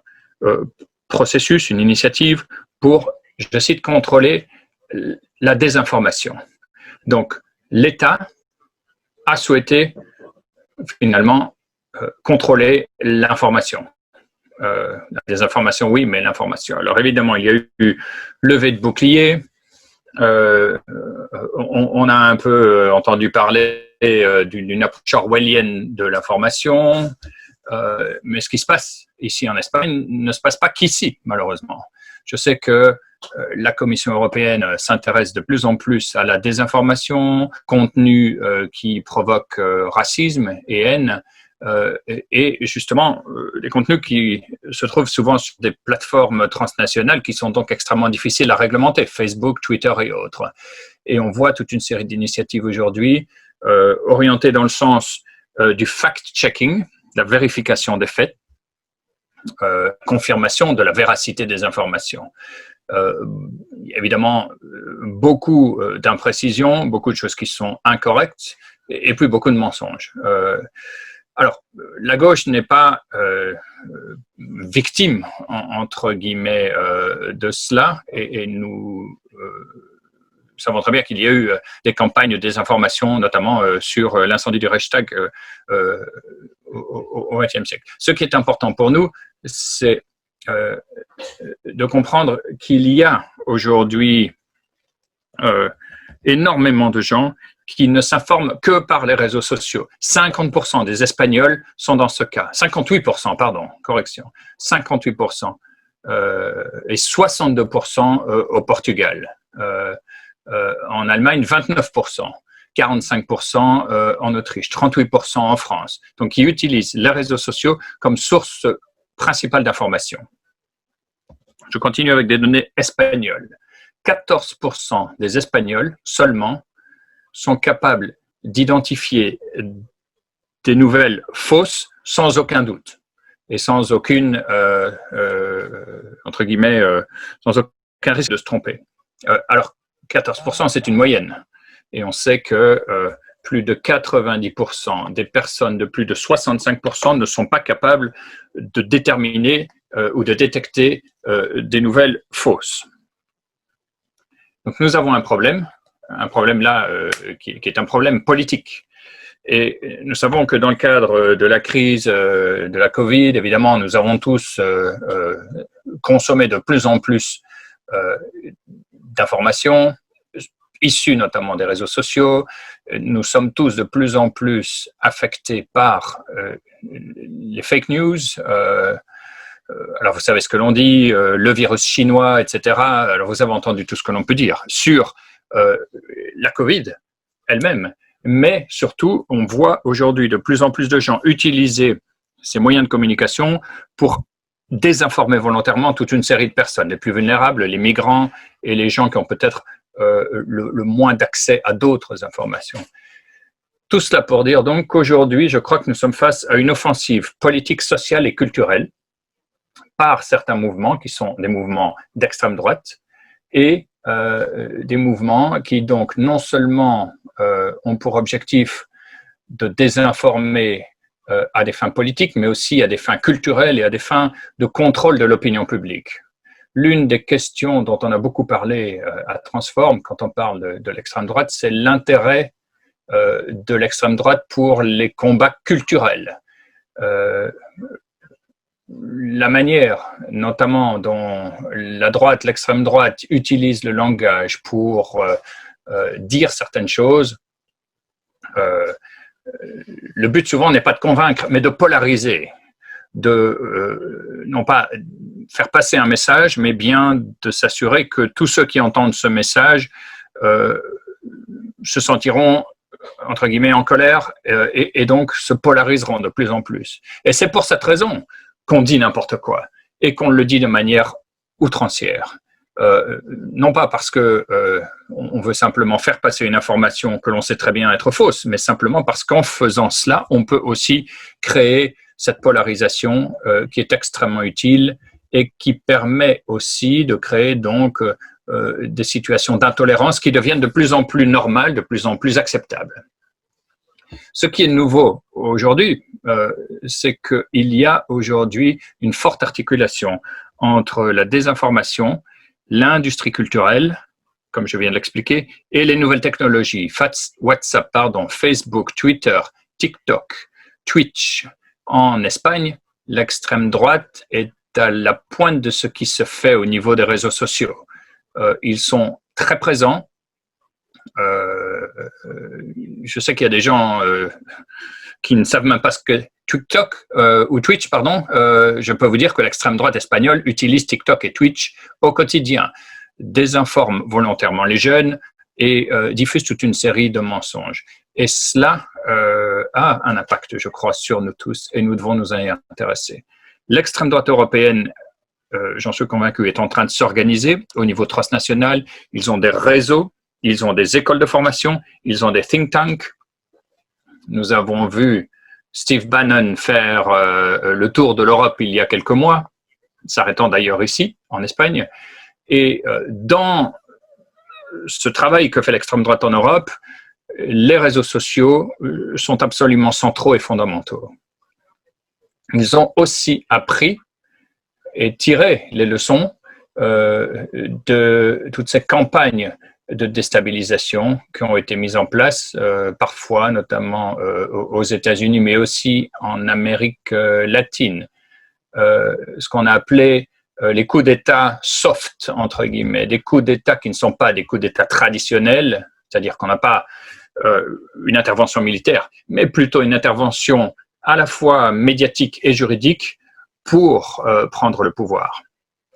processus, une initiative pour, je cite, contrôler la désinformation. Donc, l'État a souhaité finalement contrôler l'information. La désinformation, oui, mais l'information. Alors évidemment, il y a eu levée de bouclier. On a un peu entendu parler d'une approche orwellienne de l'information. Mais ce qui se passe ici en Espagne ne se passe pas qu'ici, malheureusement. Je sais que la Commission européenne s'intéresse de plus en plus à la désinformation, contenu qui provoque racisme et haine, et justement les contenus qui se trouvent souvent sur des plateformes transnationales qui sont donc extrêmement difficiles à réglementer, Facebook, Twitter et autres. Et on voit toute une série d'initiatives aujourd'hui orientées dans le sens du fact-checking, la vérification des faits, confirmation de la véracité des informations. Il y a évidemment beaucoup d'imprécisions, beaucoup de choses qui sont incorrectes et puis beaucoup de mensonges. Alors, la gauche n'est pas victime, entre guillemets, de cela et nous savons très bien qu'il y a eu des campagnes de désinformation, notamment sur l'incendie du Reichstag au XXe siècle. Ce qui est important pour nous, c'est de comprendre qu'il y a aujourd'hui énormément de gens qui ne s'informent que par les réseaux sociaux. 50% des Espagnols sont dans ce cas. 58%, pardon, correction. 58% et 62% au Portugal. En Allemagne, 29%. 45% en Autriche, 38% en France. Donc, ils utilisent les réseaux sociaux comme source principale d'information. Je continue avec des données espagnoles. 14% des Espagnols seulement sont capables d'identifier des nouvelles fausses sans aucun doute et sans aucune, entre guillemets, sans aucun risque de se tromper. Alors, 14%, c'est une moyenne. Et on sait que plus de 90% des personnes de plus de 65% ne sont pas capables de déterminer ou de détecter des nouvelles fausses. Donc nous avons un problème là qui est un problème politique. Et nous savons que dans le cadre de la crise de la Covid, évidemment, nous avons tous consommé de plus en plus d'informations, issus notamment des réseaux sociaux. Nous sommes tous de plus en plus affectés par les fake news. Alors, vous savez ce que l'on dit, le virus chinois, etc. Alors, vous avez entendu tout ce que l'on peut dire sur la Covid elle-même. Mais surtout, on voit aujourd'hui de plus en plus de gens utiliser ces moyens de communication pour désinformer volontairement toute une série de personnes, les plus vulnérables, les migrants et les gens qui ont peut-être le moins d'accès à d'autres informations. Tout cela pour dire donc qu'aujourd'hui, je crois que nous sommes face à une offensive politique, sociale et culturelle par certains mouvements qui sont des mouvements d'extrême droite et des mouvements qui donc non seulement ont pour objectif de désinformer à des fins politiques, mais aussi à des fins culturelles et à des fins de contrôle de l'opinion publique. L'une des questions dont on a beaucoup parlé à Transform, quand on parle de l'extrême droite, c'est l'intérêt de l'extrême droite pour les combats culturels. La manière, notamment, dont la droite, l'extrême droite, utilise le langage pour dire certaines choses, le but souvent n'est pas de convaincre, mais de polariser, de non pas faire passer un message, mais bien de s'assurer que tous ceux qui entendent ce message se sentiront, entre guillemets, en colère et donc se polariseront de plus en plus. Et c'est pour cette raison qu'on dit n'importe quoi et qu'on le dit de manière outrancière. Non pas parce que on veut simplement faire passer une information que l'on sait très bien être fausse, mais simplement parce qu'en faisant cela, on peut aussi créer cette polarisation qui est extrêmement utile et qui permet aussi de créer donc des situations d'intolérance qui deviennent de plus en plus normales, de plus en plus acceptables. Ce qui est nouveau aujourd'hui, c'est qu'il y a aujourd'hui une forte articulation entre la désinformation, l'industrie culturelle, comme je viens de l'expliquer, et les nouvelles technologies, WhatsApp, Facebook, Twitter, TikTok, Twitch. En Espagne, l'extrême droite est à la pointe de ce qui se fait au niveau des réseaux sociaux. Ils sont très présents. Je sais qu'il y a des gens qui ne savent même pas ce que TikTok ou Twitch, pardon. Je peux vous dire que l'extrême droite espagnole utilise TikTok et Twitch au quotidien, désinforme volontairement les jeunes et diffuse toute une série de mensonges. Et cela a un impact, je crois, sur nous tous et nous devons nous en intéresser. L'extrême droite européenne, j'en suis convaincu, est en train de s'organiser au niveau transnational. Ils ont des réseaux, ils ont des écoles de formation, ils ont des think tanks. Nous avons vu Steve Bannon faire le tour de l'Europe il y a quelques mois, s'arrêtant d'ailleurs ici, en Espagne. Et dans ce travail que fait l'extrême droite en Europe, les réseaux sociaux sont absolument centraux et fondamentaux. Ils ont aussi appris et tiré les leçons de toutes ces campagnes de déstabilisation qui ont été mises en place, parfois notamment aux États-Unis, mais aussi en Amérique latine. Ce qu'on a appelé les coups d'État soft, entre guillemets, des coups d'État qui ne sont pas des coups d'État traditionnels, c'est-à-dire qu'on n'a pas une intervention militaire, mais plutôt une intervention à la fois médiatique et juridique pour prendre le pouvoir.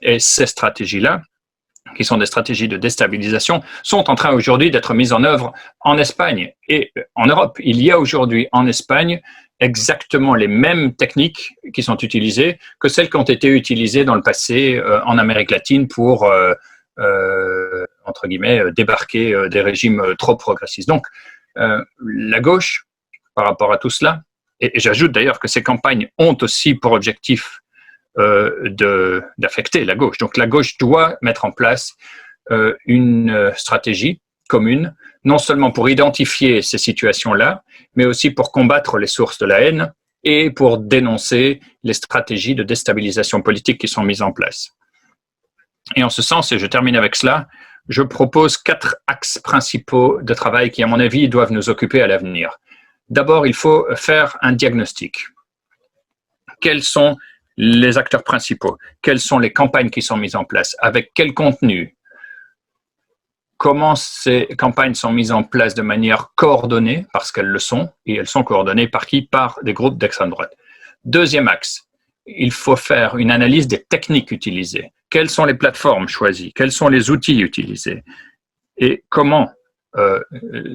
Et ces stratégies-là, qui sont des stratégies de déstabilisation, sont en train aujourd'hui d'être mises en œuvre en Espagne et en Europe. Il y a aujourd'hui en Espagne exactement les mêmes techniques qui sont utilisées que celles qui ont été utilisées dans le passé en Amérique latine pour, entre guillemets, débarquer des régimes trop progressistes. Donc, la gauche, par rapport à tout cela, et j'ajoute d'ailleurs que ces campagnes ont aussi pour objectif d'affecter la gauche. Donc la gauche doit mettre en place une stratégie commune, non seulement pour identifier ces situations-là, mais aussi pour combattre les sources de la haine et pour dénoncer les stratégies de déstabilisation politique qui sont mises en place. Et en ce sens, et je termine avec cela, je propose 4 axes principaux de travail qui, à mon avis, doivent nous occuper à l'avenir. D'abord, il faut faire un diagnostic. Quels sont les acteurs principaux? Quelles sont les campagnes qui sont mises en place? Avec quel contenu? Comment ces campagnes sont mises en place de manière coordonnée, parce qu'elles le sont, et elles sont coordonnées par qui? Par des groupes d'extrême droite. Deuxième axe, il faut faire une analyse des techniques utilisées. Quelles sont les plateformes choisies? Quels sont les outils utilisés? Et comment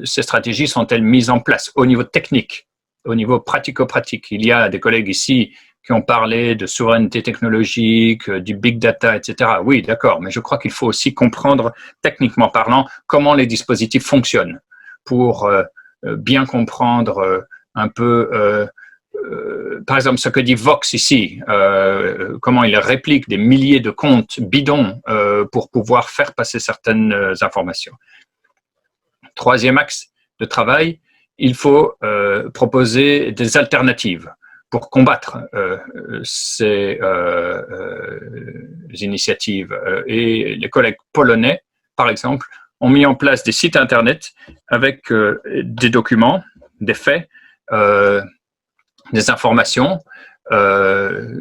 ces stratégies sont-elles mises en place au niveau technique, au niveau pratico-pratique? Il y a des collègues ici qui ont parlé de souveraineté technologique, du big data, etc. Oui, d'accord, mais je crois qu'il faut aussi comprendre, techniquement parlant, comment les dispositifs fonctionnent pour bien comprendre un peu, par exemple, ce que dit Vox ici, comment il réplique des milliers de comptes bidons pour pouvoir faire passer certaines informations. Troisième axe de travail, il faut proposer des alternatives pour combattre ces initiatives. Et les collègues polonais, par exemple, ont mis en place des sites Internet avec des documents, des faits, des informations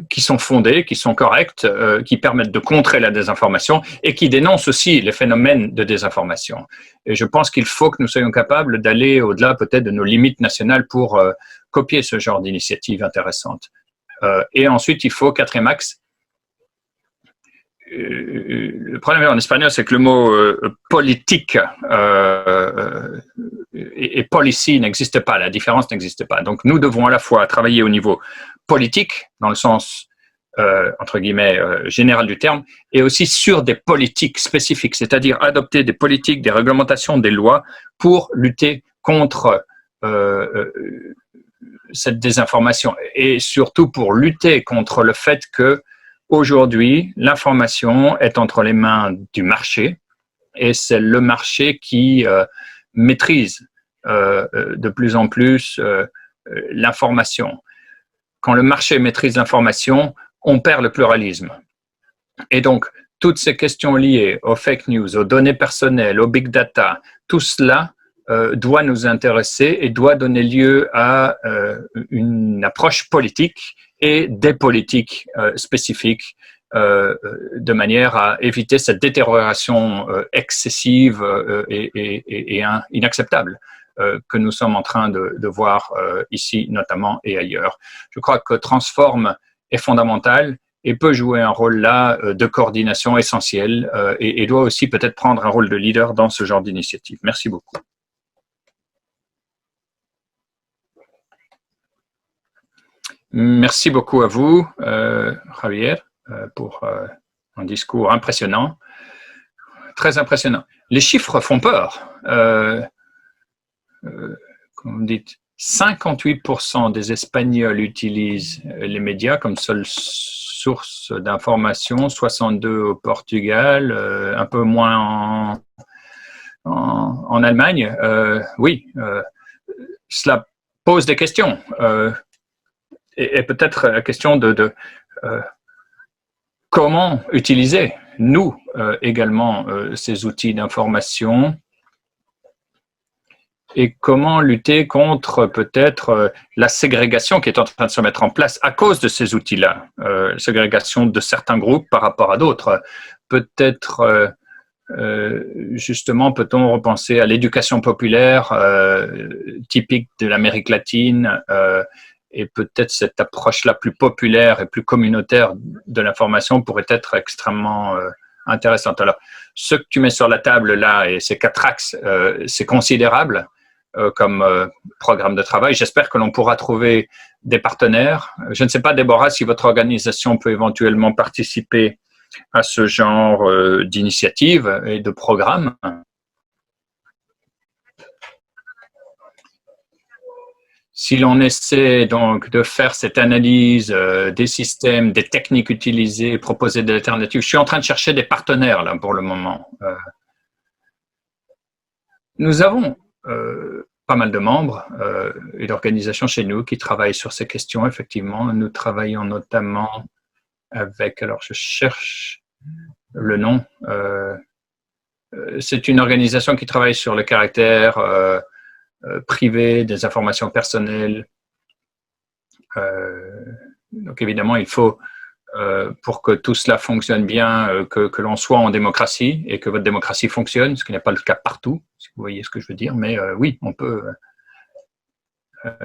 qui sont fondées, qui sont correctes, qui permettent de contrer la désinformation et qui dénoncent aussi les phénomènes de désinformation. Et je pense qu'il faut que nous soyons capables d'aller au-delà peut-être de nos limites nationales pour copier ce genre d'initiative intéressante. Et ensuite, il faut, quatrième axe, le problème en espagnol, c'est que le mot politique et policy n'existe pas, la différence n'existe pas. Donc nous devons à la fois travailler au niveau politique, dans le sens entre guillemets, générale du terme, et aussi sur des politiques spécifiques, c'est-à-dire adopter des politiques, des réglementations, des lois pour lutter contre cette désinformation et surtout pour lutter contre le fait que aujourd'hui l'information est entre les mains du marché et c'est le marché qui maîtrise de plus en plus l'information. Quand le marché maîtrise l'information, on perd le pluralisme. Et donc, toutes ces questions liées aux fake news, aux données personnelles, aux big data, tout cela doit nous intéresser et doit donner lieu à une approche politique et des politiques spécifiques de manière à éviter cette détérioration excessive et inacceptable que nous sommes en train de voir ici notamment et ailleurs. Je crois que Transform est fondamental et peut jouer un rôle là de coordination essentiel et doit aussi peut-être prendre un rôle de leader dans ce genre d'initiative. Merci beaucoup. Merci beaucoup à vous, Javier, pour un discours impressionnant, très impressionnant. Les chiffres font peur. Comme vous dites, 58% des Espagnols utilisent les médias comme seule source d'information, 62% au Portugal, un peu moins en Allemagne. Oui, cela pose des questions. Et peut-être la question de comment utiliser, nous, également, ces outils d'information et comment lutter contre peut-être la ségrégation qui est en train de se mettre en place à cause de ces outils-là, ségrégation de certains groupes par rapport à d'autres. Peut-être, justement, peut-on repenser à l'éducation populaire typique de l'Amérique latine et peut-être cette approche-là plus populaire et plus communautaire de l'information pourrait être extrêmement intéressante. Alors, ce que tu mets sur la table là et ces 4 axes, c'est considérable comme programme de travail. J'espère que l'on pourra trouver des partenaires. Je ne sais pas, Déborah, si votre organisation peut éventuellement participer à ce genre d'initiative et de programme. Si l'on essaie donc de faire cette analyse des systèmes, des techniques utilisées, proposer des alternatives, je suis en train de chercher des partenaires là pour le moment. Nous avons pas mal de membres et d'organisations chez nous qui travaillent sur ces questions, effectivement. Nous travaillons notamment avec, alors je cherche le nom, c'est une organisation qui travaille sur le caractère privé des informations personnelles. Donc évidemment, il faut, pour que tout cela fonctionne bien, que l'on soit en démocratie et que votre démocratie fonctionne, ce qui n'est pas le cas partout, si vous voyez ce que je veux dire, mais oui, on peut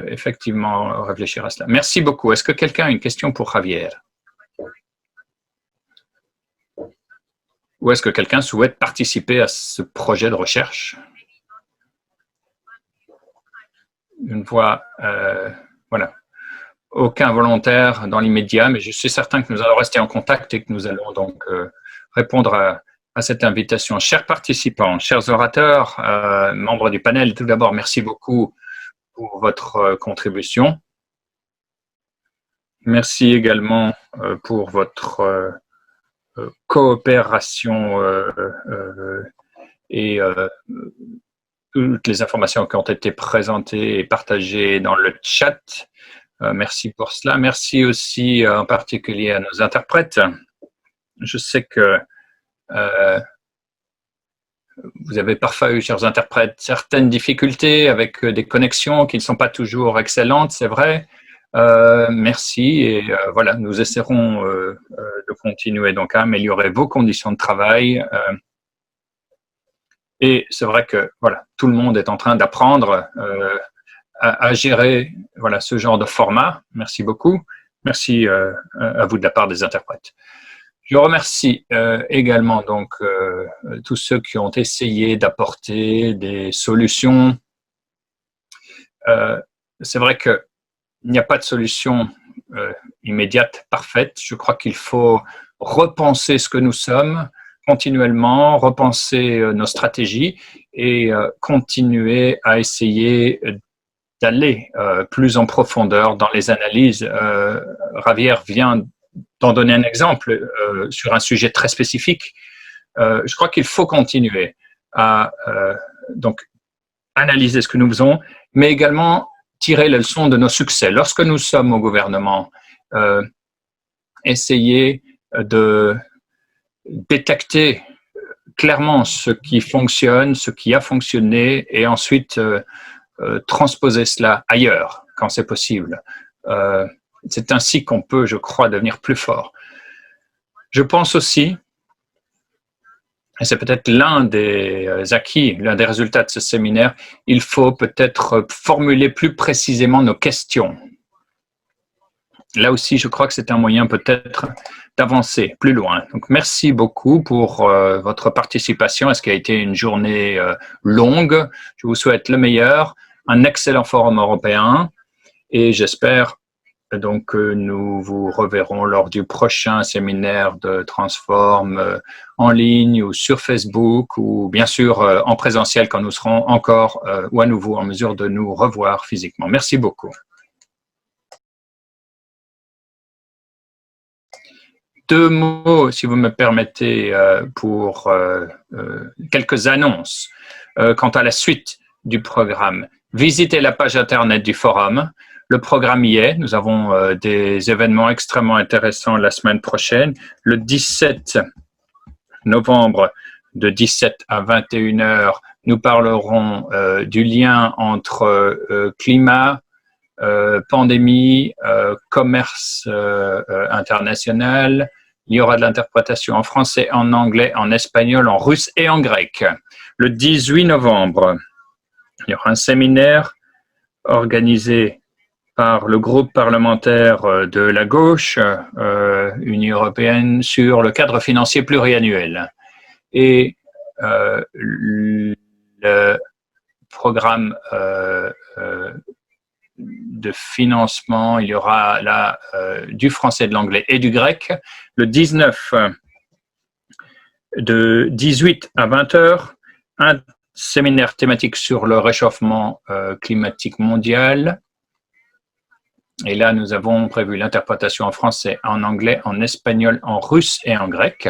effectivement réfléchir à cela. Merci beaucoup. Est-ce que quelqu'un a une question pour Javier? Ou est-ce que quelqu'un souhaite participer à ce projet de recherche? Une fois, voilà, aucun volontaire dans l'immédiat, mais je suis certain que nous allons rester en contact et que nous allons donc répondre à cette invitation. Chers participants, chers orateurs, membres du panel, tout d'abord, merci beaucoup pour votre contribution. Merci également pour votre coopération et toutes les informations qui ont été présentées et partagées dans le chat. Merci pour cela. Merci aussi en particulier à nos interprètes. Je sais que vous avez parfois eu, chers interprètes, certaines difficultés avec des connexions qui ne sont pas toujours excellentes, c'est vrai. Merci et voilà, nous essaierons de continuer donc à améliorer vos conditions de travail. Et c'est vrai que voilà, tout le monde est en train d'apprendre à gérer voilà, ce genre de format. Merci beaucoup. Merci à vous de la part des interprètes. Je remercie également donc tous ceux qui ont essayé d'apporter des solutions. C'est vrai qu'il n'y a pas de solution immédiate, parfaite. Je crois qu'il faut repenser ce que nous sommes continuellement, repenser nos stratégies et continuer à essayer d'aller plus en profondeur dans les analyses. Javier vient d'en donner un exemple sur un sujet très spécifique. Je crois qu'il faut continuer à donc analyser ce que nous faisons, mais également tirer les leçons de nos succès. Lorsque nous sommes au gouvernement, essayer de détecter clairement ce qui fonctionne, ce qui a fonctionné, et ensuite transposer cela ailleurs quand c'est possible. C'est ainsi qu'on peut, je crois, devenir plus fort. Je pense aussi, et c'est peut-être l'un des acquis, l'un des résultats de ce séminaire, il faut peut-être formuler plus précisément nos questions. Là aussi, je crois que c'est un moyen peut-être d'avancer plus loin. Donc, merci beaucoup pour votre participation à ce qui a été une journée longue. Je vous souhaite le meilleur, un excellent forum européen et j'espère donc que nous vous reverrons lors du prochain séminaire de Transform en ligne ou sur Facebook ou bien sûr en présentiel quand nous serons encore ou à nouveau en mesure de nous revoir physiquement. Merci beaucoup. Deux mots, si vous me permettez, pour quelques annonces quant à la suite du programme. Visitez la page Internet du forum. Le programme y est. Nous avons des événements extrêmement intéressants la semaine prochaine. Le 17 novembre, de 17 à 21 heures, nous parlerons du lien entre climat, pandémie, commerce international. Il y aura de l'interprétation en français, en anglais, en espagnol, en russe et en grec. Le 18 novembre, il y aura un séminaire organisé par le groupe parlementaire de la gauche, Union européenne, sur le cadre financier pluriannuel. Et le programme de financement, il y aura là du français, de l'anglais et du grec. Le 19, de 18 à 20 heures, un séminaire thématique sur le réchauffement climatique mondial. Et là, nous avons prévu l'interprétation en français, en anglais, en espagnol, en russe et en grec.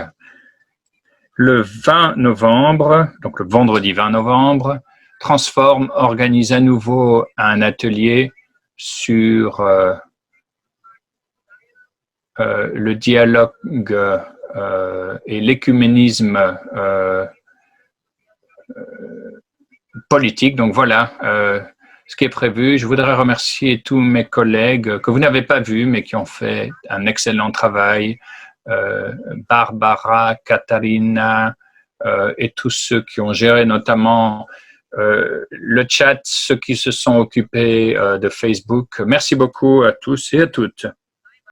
Le 20 novembre, donc le vendredi 20 novembre, Transform organise à nouveau un atelier sur le dialogue et l'écuménisme politique. Donc voilà ce qui est prévu. Je voudrais remercier tous mes collègues que vous n'avez pas vus, mais qui ont fait un excellent travail. Barbara, Katharina et tous ceux qui ont géré notamment le chat, ceux qui se sont occupés de Facebook. Merci beaucoup à tous et à toutes.